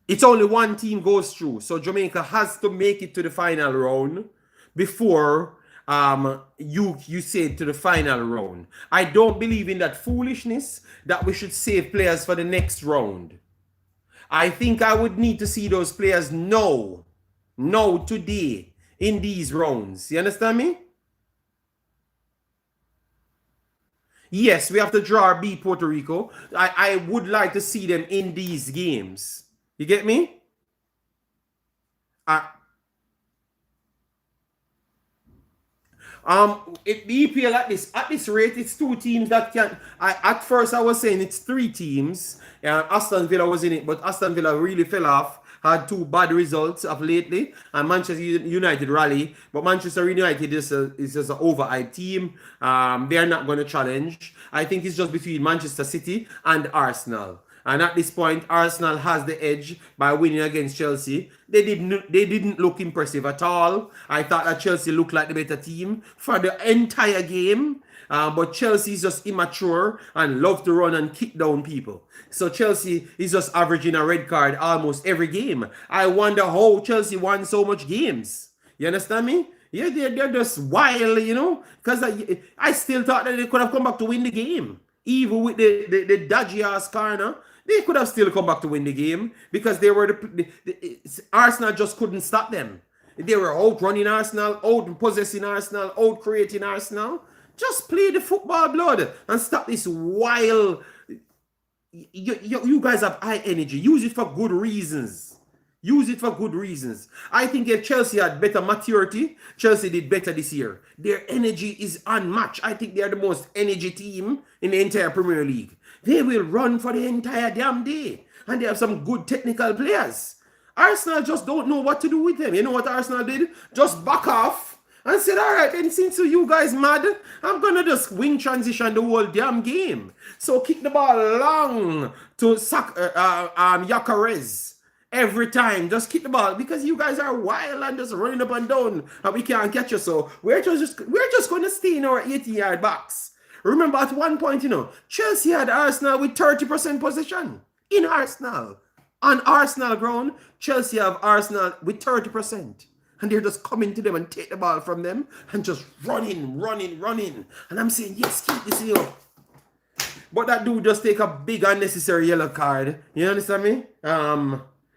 it's only one team goes through. So Jamaica has to make it to the final round before you say to the final round. I don't believe in that foolishness that we should save players for the next round. I think I would need to see those players now today in these rounds. You understand me? Yes, we have to draw or beat Puerto Rico. I would like to see them in these games. You get me? The EPL at this rate, it's two teams that can. At first I was saying it's three teams. Aston Villa was in it, but Aston Villa really fell off. Had two bad results of lately, and Manchester United rally. But Manchester United is just an overhyped team. They are not going to challenge. I think it's just between Manchester City and Arsenal. And at this point, Arsenal has the edge by winning against Chelsea. They didn't look impressive at all. I thought that Chelsea looked like the better team for the entire game. But Chelsea is just immature and love to run and kick down people. So Chelsea is just averaging a red card almost every game. I wonder how Chelsea won so much games. You understand me? Yeah, they're just wild, you know? Because I still thought that they could have come back to win the game. Even with the dodgy ass corner, they could have still come back to win the game because they were Arsenal just couldn't stop them. They were outrunning Arsenal, out possessing Arsenal, out creating Arsenal. Just play the football, blood, and stop this wild. You guys have high energy. Use it for good reasons. Use it for good reasons. I think if Chelsea had better maturity, Chelsea did better this year. Their energy is unmatched. I think they are the most energy team in the entire Premier League. They will run for the entire damn day. And they have some good technical players. Arsenal just don't know what to do with them. You know what Arsenal did? Just back off and said, all right, then since you guys mad, I'm going to just wing transition the whole damn game. So kick the ball long to Yacarez. Every time, just kick the ball because you guys are wild and just running up and down and we can't catch you. So we're just going to stay in our 80-yard box. Remember at one point, you know, Chelsea had Arsenal with 30% possession in Arsenal. On Arsenal ground, Chelsea have Arsenal with 30%. And they're just coming to them and take the ball from them and just running. And I'm saying, yes, keep this up. But that dude just take a big unnecessary yellow card. You understand me?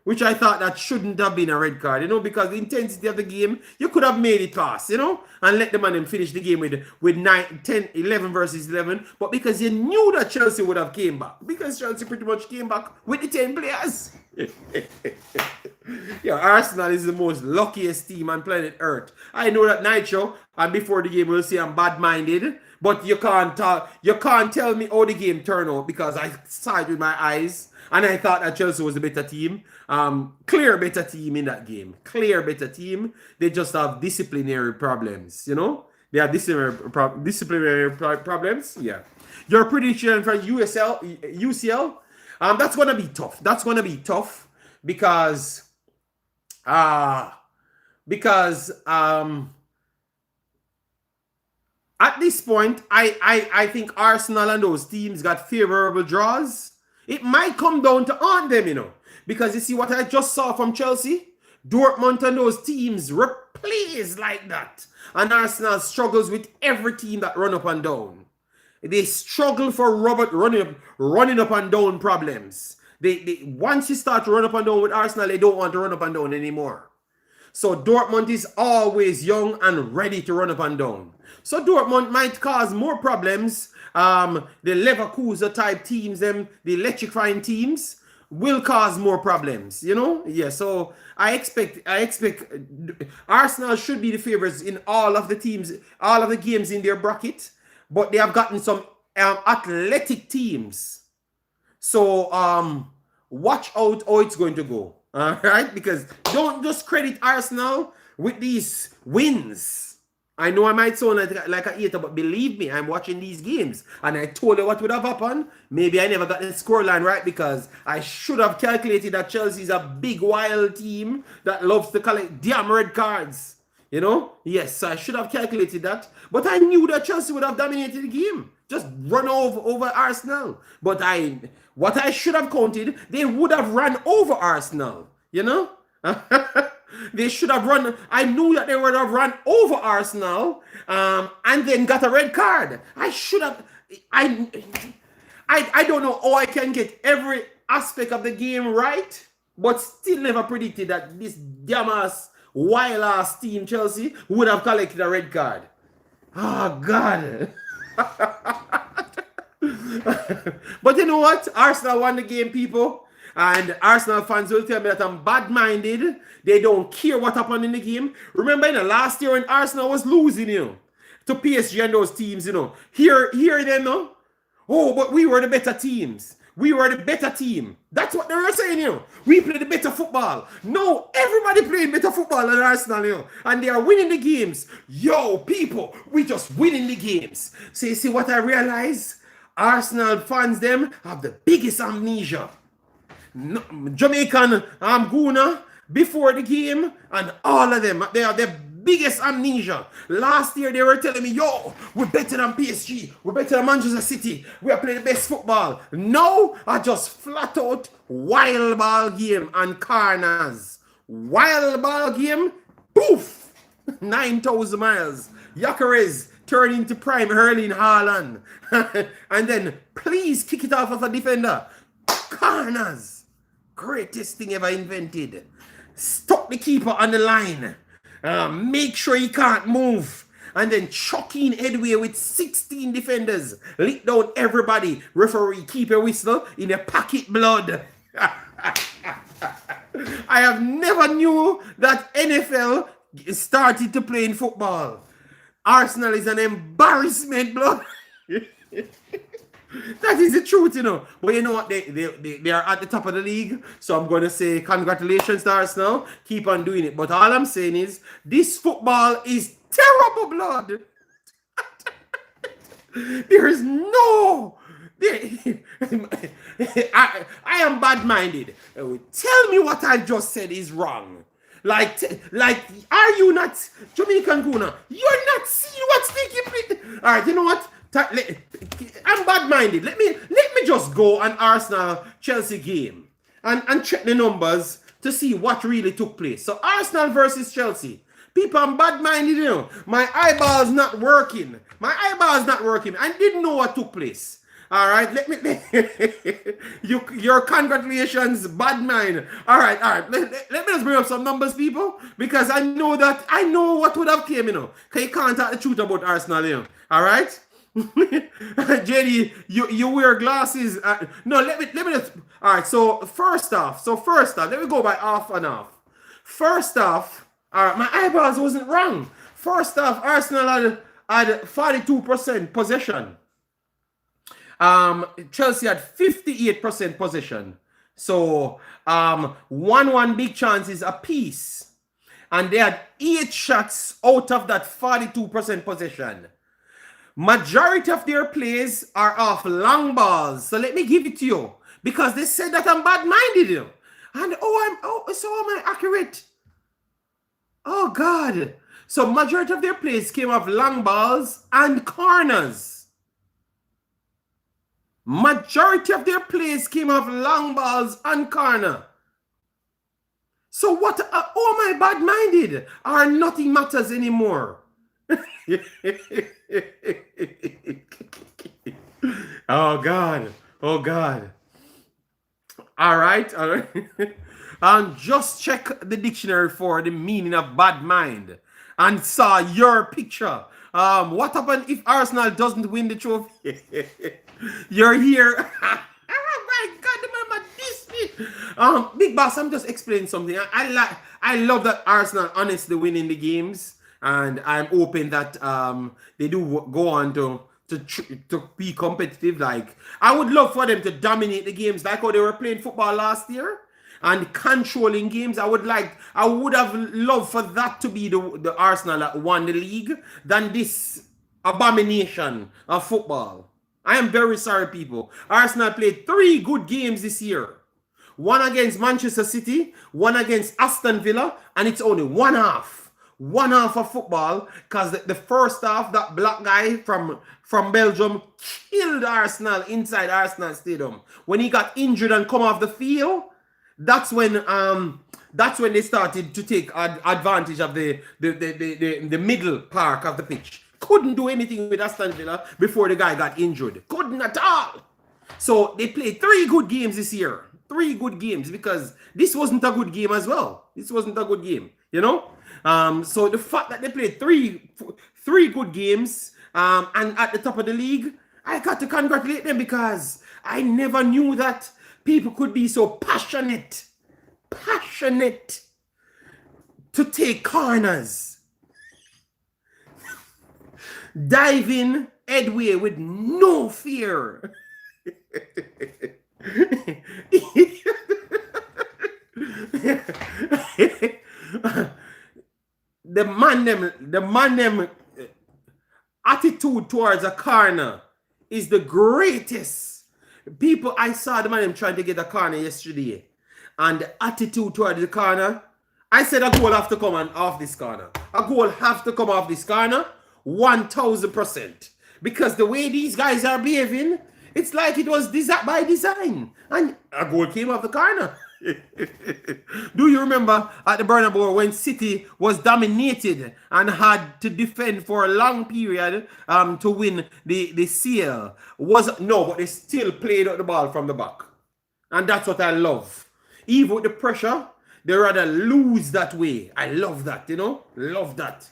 Which I thought that shouldn't have been a red card, you know, because the intensity of the game, you could have made it pass, you know, and let the man finish the game with 9, 10, 11 versus 11. But because you knew that Chelsea would have came back, because Chelsea pretty much came back with the 10 players. Yeah, Arsenal is the most luckiest team on planet Earth. I know that Nitro, and before the game, we'll say I'm bad-minded, but you can't tell me how the game turned out because I saw it with my eyes. And I thought that Chelsea was a better team. Clear better team in that game. Clear better team. They just have disciplinary problems, you know? They have disciplinary problems. Yeah. Your prediction for UCL? That's going to be tough. That's going to be tough because at this point, I think Arsenal and those teams got favorable draws. It might come down to on them, you know. Because you see what I just saw from Chelsea? Dortmund and those teams plays like that. And Arsenal struggles with every team that run up and down. They struggle for running up and down problems. They once you start to run up and down with Arsenal, they don't want to run up and down anymore. So Dortmund is always young and ready to run up and down. So Dortmund might cause more problems. The Leverkusen type teams, the electrifying teams, will cause more problems, you know? Yeah, so I expect Arsenal should be the favorites in all of the teams, all of the games in their bracket, but they have gotten some athletic teams. So watch out how it's going to go. All right, because don't just credit Arsenal with these wins. I know I might sound like a hater, but believe me, I'm watching these games. And I told you what would have happened. Maybe I never got the scoreline right because I should have calculated that Chelsea is a big, wild team that loves to collect damn red cards. You know? Yes, so I should have calculated that. But I knew that Chelsea would have dominated the game. Just run over Arsenal. But what I should have counted, they would have run over Arsenal. You know? They should have run. I knew that they would have run over Arsenal and then got a red card. I should have. I don't know how I can get every aspect of the game right, but still never predicted that this damn ass, wild ass team Chelsea would have collected a red card. Oh, God. But you know what? Arsenal won the game, people. And Arsenal fans will tell me that I'm bad-minded. They don't care what happened in the game. Remember in the last year when Arsenal was losing, you know, to PSG and those teams, you know. Here they know. Oh, but we were the better teams. We were the better team. That's what they were saying, you know. We played the better football. No, everybody played better football than Arsenal, you know. And they are winning the games. Yo, people, we just winning the games. So you see what I realize? Arsenal fans them have the biggest amnesia. Jamaican Guna before the game, and all of them, they have the biggest amnesia. Last year they were telling me, yo, we're better than PSG, we're better than Manchester City, we are playing the best football. Now I just flat out wild ball game and corners. Wild ball game, poof, 9,000 miles. Yakarez turn into prime Erling Haaland. And then please kick it off of a defender. Corners. Greatest thing ever invented. Stop the keeper on the line. Make sure he can't move. And then chuck in headway with 16 defenders. Lick down everybody. Referee, keep a whistle in a pocket blood. I have never knew that NFL started to play in football. Arsenal is an embarrassment, blood. That is the truth, you know. But you know what? They are at the top of the league. So I'm going to say congratulations to Arsenal. Keep on doing it. But all I'm saying is this football is terrible, blood. There is no... I am bad-minded. Tell me what I just said is wrong. Like, are you not Jamaican Guna? You're not seeing what's taking place. All right, you know what? I'm bad-minded. Let me just go an Arsenal Chelsea game and check the numbers to see what really took place. So Arsenal versus Chelsea. People, I'm bad-minded, you know. My eyeball's not working. I didn't know what took place. All right, let me your congratulations, bad mind. All right. Let me just bring up some numbers, people, because I know what would have came, you know. Cause you can't talk the truth about Arsenal, you know. All right, JD, you wear glasses. No, let me just. All right, so first off, let me go by off and off. First off, all right, my eyeballs wasn't wrong. First off, Arsenal had 42% possession. Chelsea had 58% possession. So 1-1 big chances apiece. And they had 8 shots out of that 42% possession. Majority of their plays are off long balls. So let me give it to you. Because they said that I'm bad-minded. You know? And so am I accurate? Oh God. So majority of their plays came off long balls and corners. Majority of their plays came off long balls and corner. So what? Oh, my bad-minded. Or nothing matters anymore. Oh God. All right. Just check the dictionary for the meaning of bad mind and saw your picture. What happened if Arsenal doesn't win the trophy? You're here. Oh my God, the man diss me. Big Boss, I'm just explaining something. I love that Arsenal honestly winning the games, and I'm hoping that they do go on to be competitive. Like, I would love for them to dominate the games like how they were playing football last year and controlling games. I would have loved for that to be the Arsenal that won the league than this abomination of football. I am very sorry, people. Arsenal played 3 good games this year. One against Manchester City, one against Aston Villa, and it's only one half. One half of football, because the first half, that black guy from Belgium killed Arsenal inside Arsenal Stadium. When he got injured and come off the field, that's when they started to take advantage of the middle part of the pitch. Couldn't do anything with Aston Villa before the guy got injured. Couldn't at all. So they played 3 good games this year. 3 good games, because this wasn't a good game as well. This wasn't a good game, you know? So the fact that they played 3 good games and at the top of the league, I got to congratulate them, because I never knew that people could be so passionate to take corners. Dive in headway with no fear. the man them attitude towards a corner is the greatest. People, I saw the man trying to get a corner yesterday, and the attitude toward the corner. I said a goal have to come off this corner. A goal have to come off this corner, 1000%. Because the way these guys are behaving, it's like it was by design. And a goal came off the corner. Do you remember at the Bernabeu when City was dominated and had to defend for a long period to win the CL? But they still played out the ball from the back. And that's what I love. Even with the pressure, they rather lose that way. I love that, Love that,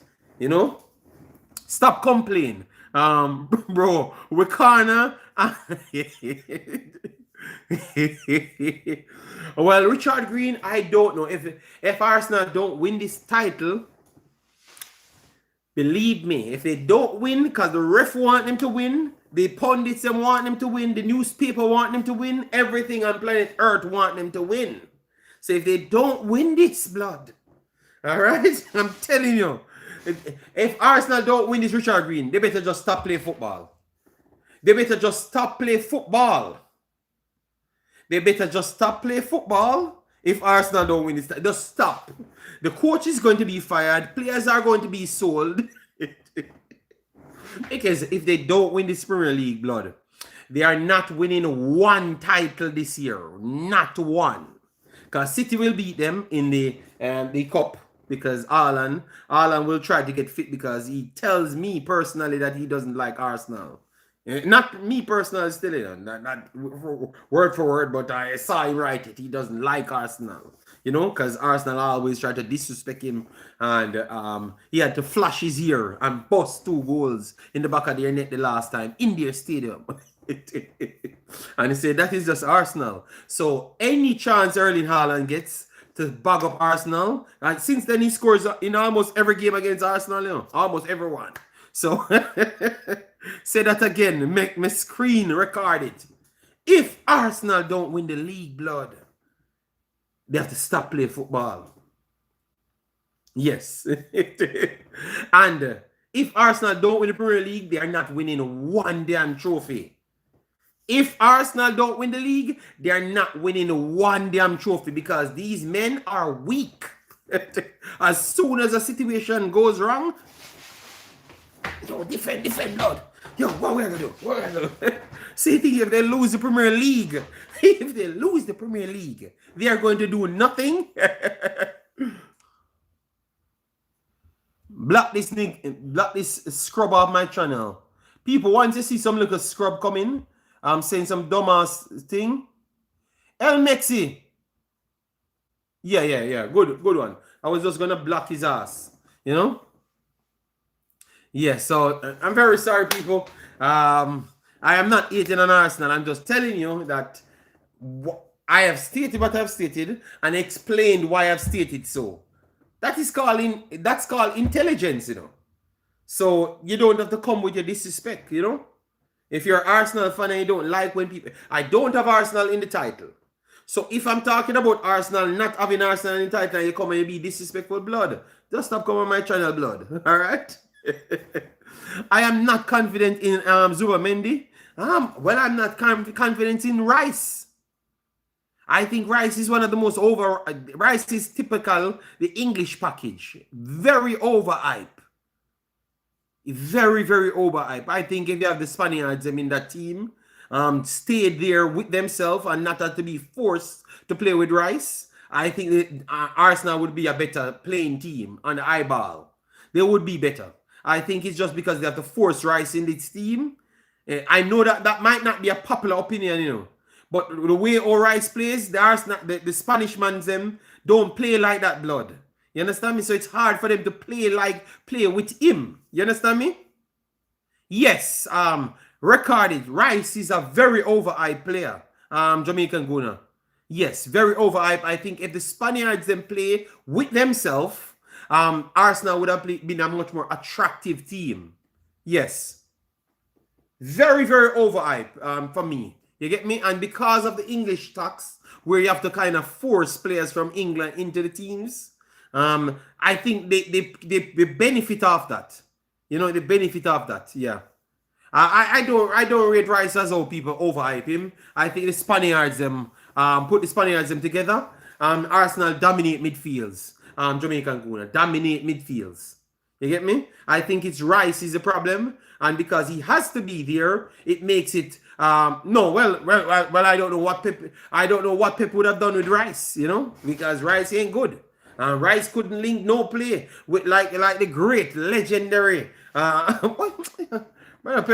Stop complaining. Bro, we corner. Well, Richard Green, I don't know. If Arsenal don't win this title, believe me, if they don't win, because the ref want them to win, the pundits want them to win, the newspaper want them to win, everything on planet Earth want them to win. So if they don't win this, blood, all right, I'm telling you, if Arsenal don't win this, Richard Green, they better just stop playing football. They better just stop playing football. They better just stop playing football if Arsenal don't win this. Just stop. The coach is going to be fired. Players are going to be sold. Because if they don't win this Premier League, blood, they are not winning one title this year. Not one. Because City will beat them in the cup. Because Alan will try to get fit because he tells me personally that he doesn't like Arsenal. Not me personally, still, not word for word, but I saw him write it. He doesn't like Arsenal, because Arsenal always try to disrespect him, and he had to flash his ear and bust 2 goals in the back of their net the last time in their stadium. And he said that is just Arsenal. So any chance Erling Haaland gets to bag up Arsenal, and since then he scores in almost every game against Arsenal, almost everyone. So say that again, make my screen record it. If Arsenal don't win the league, blood, they have to stop playing football. Yes. And if Arsenal don't win the Premier League, they are not winning one damn trophy. If Arsenal don't win the league, they are not winning one damn trophy because these men are weak. As soon as a situation goes wrong, yo, defend, Lord. Yo, what we gonna do? See, if they lose the Premier League, they are going to do nothing. Block this scrub off my channel. People want to see some little scrub coming. I'm saying some dumbass thing. El Mexi. Yeah. Good one. I was just gonna block his ass. Yeah, so I'm very sorry, people. I am not hating on Arsenal. I'm just telling you that I have stated what I've stated and explained why I've stated so. That's called intelligence, So you don't have to come with your disrespect, If you're an Arsenal fan and you don't like when people... I don't have Arsenal in the title. So if I'm talking about Arsenal, not having Arsenal in the title, and you come and you be disrespectful, blood, just stop coming on my channel, blood. All right? I am not confident in Zubamendi. Well, I'm not confident in Rice. I think Rice is one of the most Rice is typical, the English package. Very overhyped. Very, very overhyped. I think if you have the Spaniards in that team, stayed there with themselves and not have to be forced to play with Rice, I think that Arsenal would be a better playing team on the eyeball. They would be better. I think it's just because they have to force Rice in this team. I know that might not be a popular opinion, but the way Rice plays, the Spanish man them don't play like that, blood. You understand me? So it's hard for them to play with him. You understand me? Yes. Recorded. Rice is a very overhyped player. Jamaican Guna. Yes, very overhyped. I think if the Spaniards then play with themselves, Arsenal would have been a much more attractive team. Yes. Very, very overhyped for me. You get me? And because of the English tax, where you have to kind of force players from England into the teams, I think they benefit off that. The benefit of that, yeah. I don't rate Rice as how people overhype him. I think the Spaniards them put the Spaniards them together. Arsenal dominate midfields. Jamaican Guna dominate midfields. You get me? I think it's Rice is the problem, and because he has to be there, it makes it no. Well. I don't know what Pep would have done with Rice. You know, because Rice ain't good. Rice couldn't link no play with like the great legendary. Pep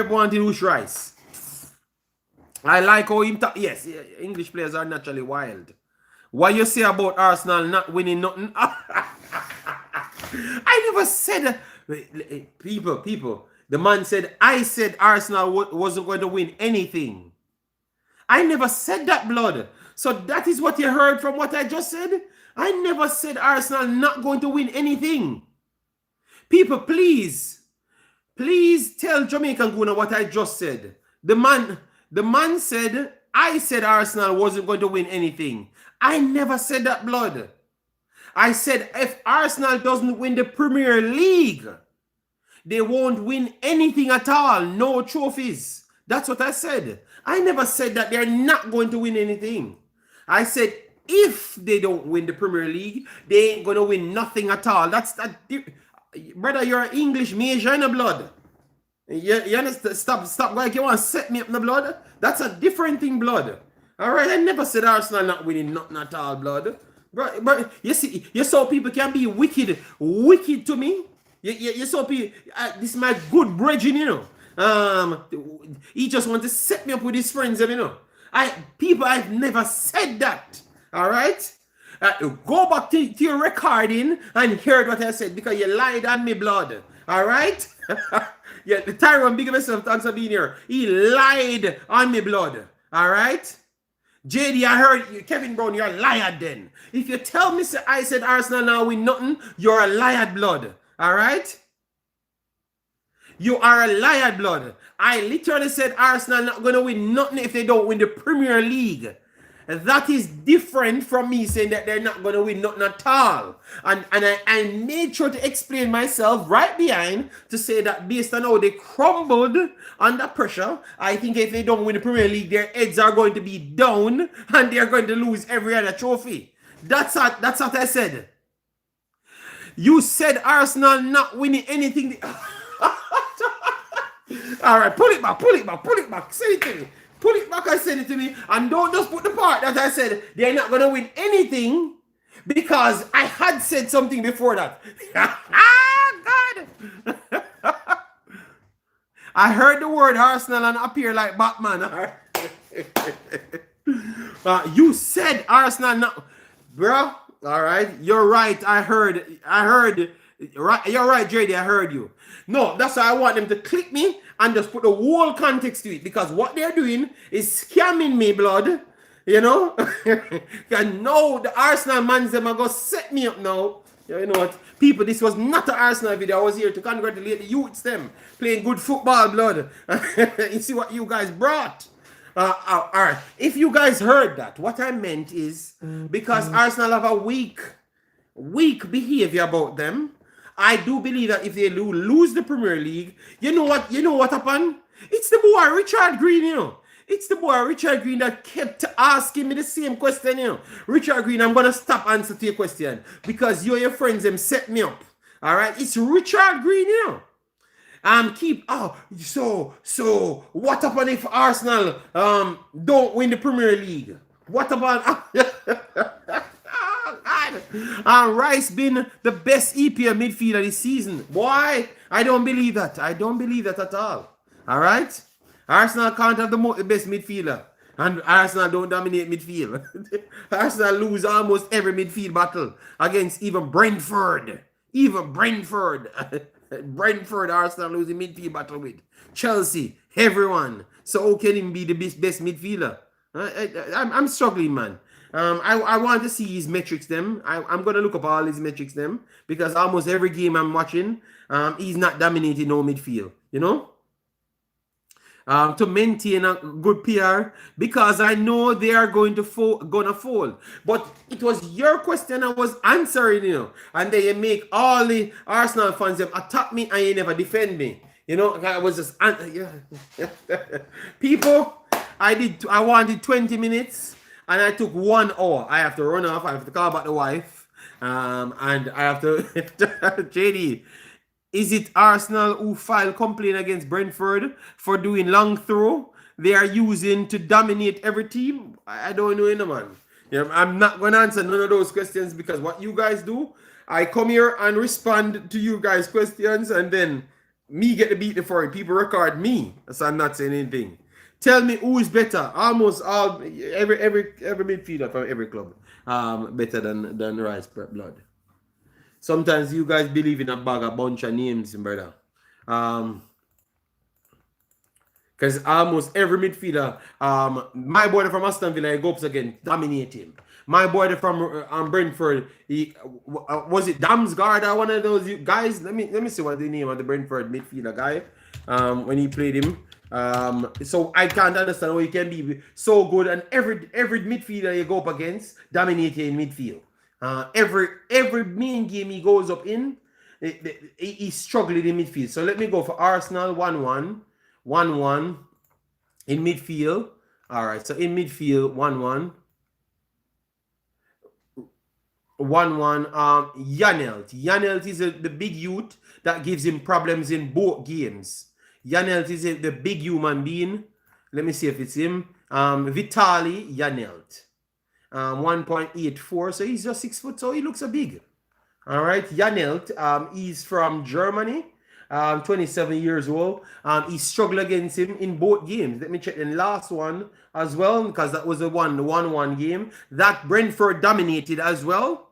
wanted to Rice. I like how him talk. Yes, English players are naturally wild. What you say about Arsenal not winning nothing? I never said people. The man said I said Arsenal wasn't going to win anything. I never said that, blood. So that is what you heard from what I just said. I never said Arsenal not going to win anything. People, please tell Jamaican Guna what I just said. The man said I said Arsenal wasn't going to win anything. I never said that, blood. I said if Arsenal doesn't win the Premier League, they won't win anything at all. No trophies. That's what I said. I never said that they're not going to win anything. I said if they don't win the Premier League, they ain't going to win nothing at all. That's that. Brother, you're an English major in the blood. You understand? Stop like you want to set me up in the blood. That's a different thing, blood. All right, I never said Arsenal not winning nothing at all, blood. But you see, you saw people can be wicked to me. You saw people. This is my good brethren, you know. He just want to set me up with his friends, you know. I've never said that. All right. Go back to your recording and hear what I said because you lied on me, blood. All right. Yeah, the Tyrone big myself. Thanks for being here. He lied on me, blood. All right. JD, I heard you, Kevin Brown, you're a liar then. If you tell me I said Arsenal now win nothing, you're a liar, blood. All right? You are a liar, blood. I literally said Arsenal not going to win nothing if they don't win the Premier League. That is different from me saying that they're not going to win nothing at all. And I made sure to explain myself right behind to say that based on how they crumbled under pressure, I think if they don't win the Premier League, their heads are going to be down and they're going to lose every other trophy. That's what I said. You said Arsenal not winning anything. All right, pull it back. Say it to me. Pull it back and send it to me. And don't just put the part that I said they're not going to win anything because I had said something before that. God. I heard the word Arsenal and appear like Batman. You said Arsenal not... Bro, all right. You're right. I heard. You're right, JD. I heard you. No, that's why I want them to click me and just put the whole context to it because what they're doing is scamming me, blood. You know? And no, the Arsenal mans them are going to set me up now. You know what? People, this was not an Arsenal video. I was here to congratulate the youths them playing good football, blood. You see what you guys brought. All right. If you guys heard that, what I meant is because Arsenal have a weak behavior about them, I do believe that if they lose the Premier League, you know what happened? It's the boy Richard Green, you know. It's the boy Richard Green that kept asking me the same question, you know. Richard Green, I'm gonna stop answering to your question because you and your friends them set me up. All right, it's Richard Green, you know. So what happened if Arsenal don't win the Premier League? What about Rice been the best EPL midfielder this season? Boy, I don't believe that. I don't believe that at all. All right? Arsenal can't have the best midfielder. And Arsenal don't dominate midfield. Arsenal lose almost every midfield battle against even Brentford. Brentford, Arsenal losing midfield battle with. Chelsea, everyone. So how can him be the best midfielder? I'm struggling, man. I want to see his metrics them. I'm going to look up all his metrics them because almost every game I'm watching, he's not dominating no midfield, you know? To maintain a good PR because I know they are going to fall. But it was your question I was answering, you know. And then you make all the Arsenal fans them attack me and you never defend me. You know, I was just people. I wanted 20 minutes, and I took 1 hour. I have to run off. I have to call back the wife, and I have to. JD, is it Arsenal who filed complaint against Brentford for doing long throw they are using to dominate every team? I don't know, any man. Yeah, I'm not going to answer none of those questions because what you guys do, I come here and respond to you guys' questions, and then me get the beat for it. People record me, so I'm not saying anything. Tell me who is better. Almost all every midfielder from every club better than Rice Blood. Sometimes you guys believe in a bunch of names, brother. Because almost every midfielder, my boy from Aston Villa, he go up again, dominate him. My boy from Brentford, was it Damsgaard or one of those guys? Let me see what the name of the Brentford midfielder guy. When he played him. So I can't understand how he can be so good, and every midfielder you go up against dominating midfield. Every main game he goes up in, he's struggling in midfield. So let me go for Arsenal 1-1. 1-1 in midfield. All right, so in midfield, 1-1. 1-1. Janelt. Janelt is the big youth that gives him problems in both games. Janelt is the big human being. Let me see if it's him. Vitali Janelt. 1.84. So he's just 6 foot, so he looks so big. All right, Janelt. He's from Germany. 27 years old. He struggled against him in both games. Let me check the last one as well, because that was the 1-1 game. That Brentford dominated as well.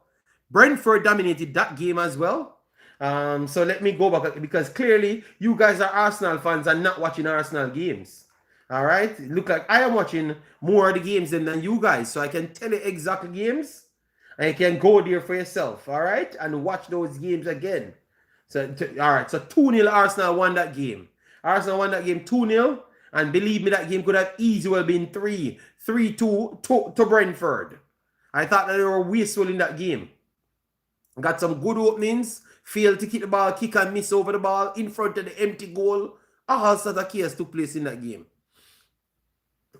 Brentford dominated that game as well. So let me go back, because clearly you guys are Arsenal fans and not watching Arsenal games. All right? Look like I am watching more of the games than you guys, so I can tell you exact games, and you can go there for yourself, all right? And watch those games again. So, all right, so 2-0 Arsenal won that game. Arsenal won that game 2-0, and believe me, that game could have easily been 3-2 to Brentford. I thought that they were wasteful in that game. Got some good openings, failed to kick the ball, kick and miss over the ball, in front of the empty goal. All sorts of chaos took place in that game.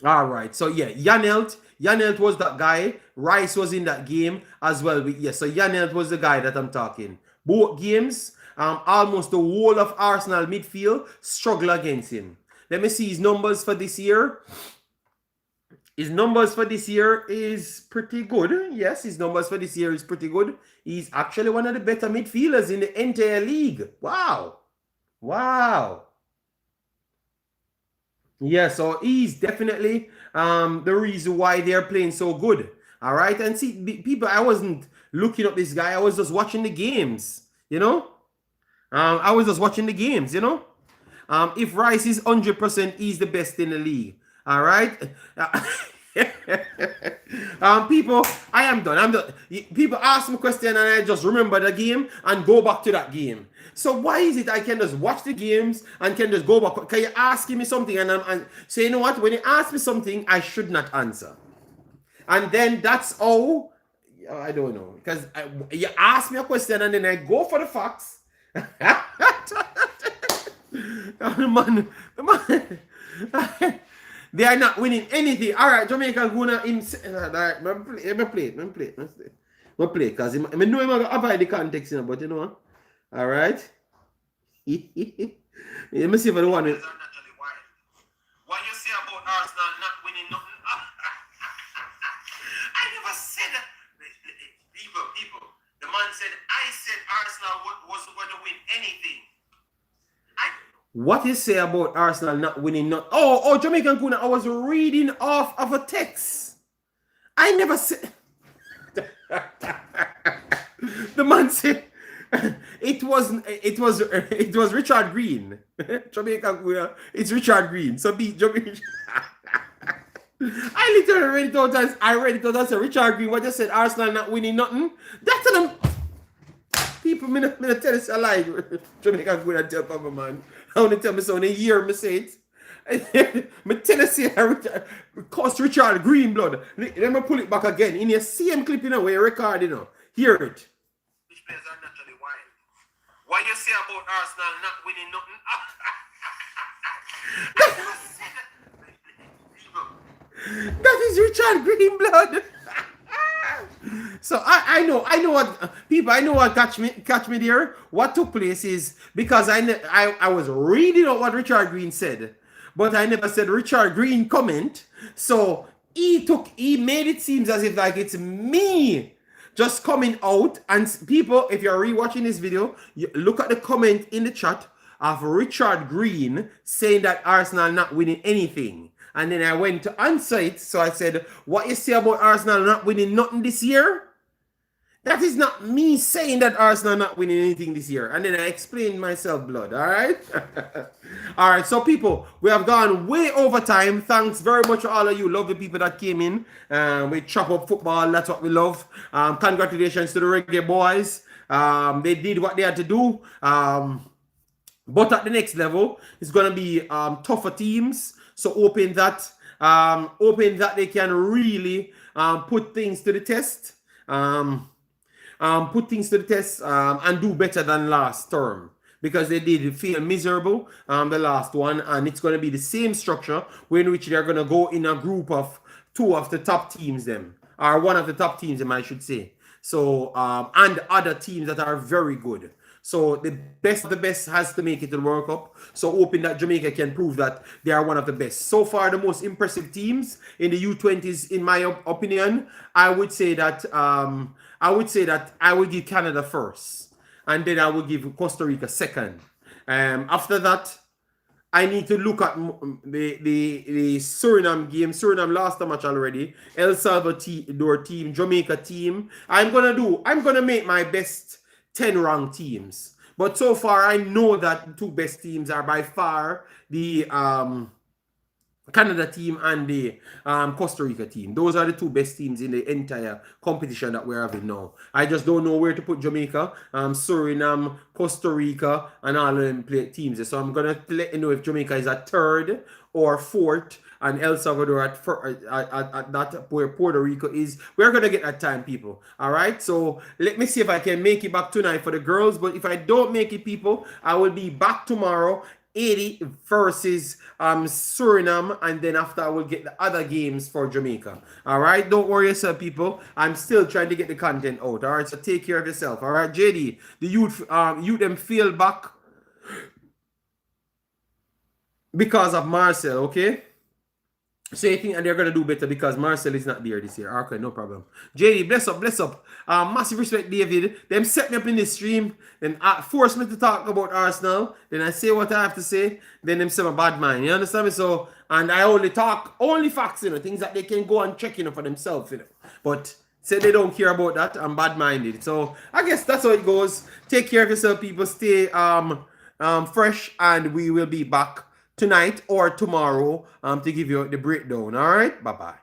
All right, so yeah, Janelt was that guy. Rice was in that game as well. Yeah, so Janelt was the guy that I'm talking. Both games, almost the whole of Arsenal midfield struggle against him. Let me see his numbers for this year. His numbers for this year is pretty good. Yes, his numbers for this year is pretty good. He's actually one of the better midfielders in the entire league. Wow. Wow. Yeah, so he's definitely the reason why they're playing so good. All right, and see, people, I wasn't looking up this guy. I was just watching the games, you know. I was just watching the games, you know. If Rice is 100%, he's the best in the league. All right. People, I am done. I'm done. People ask me a question and I just remember the game and go back to that game. So why is it I can just watch the games and can just go back? Can you ask me something and say, you know what? When you ask me something, I should not answer. And then that's all. I don't know, because you ask me a question and then I go for the facts. the man. They are not winning anything. All right, Jamaica gonna play, because I know I'm gonna avoid the context, you know, but you know, all right. Let me see if I want it. What you say about Arsenal not winning nothing? I never said that. People. The man said I said Arsenal wasn't going to win anything. What you say about Arsenal not winning? Oh, Jamaican Kuna, I was reading off of a text. I never said. The man said it was Richard Green. Jamaican Kuna, it's Richard Green. So be Jamaican. I literally read it out as Richard Green. What you said, Arsenal not winning nothing. That's them. People, me tell us a lie. Jamaican Kuna tell Papa man. I want to tell me so in a year, me say it. Me tell you, say, cost Richard Green blood. Let me pull it back again. In your same clip, you know, where you record, you know. Hear it. Which players are naturally wild. What you say about Arsenal not winning nothing? That is Richard Greenblood. So I know what people, I know what catch me there. What took place is because I was reading out what Richard Green said, but I never said Richard Green comment. So he made it seem as if like it's me just coming out. And people, if you're rewatching this video, you look at the comment in the chat of Richard Green saying that Arsenal not winning anything. And then I went to answer it. So I said, what you say about Arsenal not winning nothing this year? That is not me saying that Arsenal not winning anything this year. And then I explained myself, blood. All right? All right. So, people, we have gone way over time. Thanks very much to all of you lovely people that came in. We chop up football. That's what we love. Congratulations to the Reggae boys. They did what they had to do. But at the next level, it's going to be tougher teams. So hoping that they can really put things to the test, and do better than last term, because they did feel miserable the last one, and it's going to be the same structure in which they're going to go in a group of two of the top teams, or one of the top teams, I should say. So and other teams that are very good. So the best of the best has to make it to the World Cup. So hoping that Jamaica can prove that they are one of the best. So far, the most impressive teams in the U20s, in my opinion, I would say that I would give Canada first, and then I would give Costa Rica second. After that, I need to look at the Suriname game. Suriname lost the match already. El Salvador team, Jamaica team. I'm gonna make my best 10 ranked teams. But so far, I know that the two best teams are by far the Canada team and the Costa Rica team. Those are the two best teams in the entire competition that we're having now. I just don't know where to put Jamaica, Suriname, Costa Rica, and all of them teams. So I'm going to let you know if Jamaica is at third or fourth, and El Salvador at that where Puerto Rico is. We're going to get that time, people. All right? So let me see if I can make it back tonight for the girls. But if I don't make it, people, I will be back tomorrow. 80 versus Suriname, and then after I will get the other games for Jamaica. All right, don't worry yourself, people. I'm still trying to get the content out. All right, so take care of yourself. All right, JD, the youth them feel back because of Marcel. Okay. So you think they're gonna do better because Marcel is not there this year? Okay, no problem. JD, bless up. Massive respect, David. Them set me up in the stream, then force me to talk about Arsenal. Then I say what I have to say. Then them say my bad mind. You understand me? So, and I only talk facts, things that they can go and check, for themselves, But say they don't care about that. I'm bad-minded. So I guess that's how it goes. Take care of yourself, people. Stay fresh, and we will be back tonight or tomorrow to give you the breakdown. All right, bye-bye.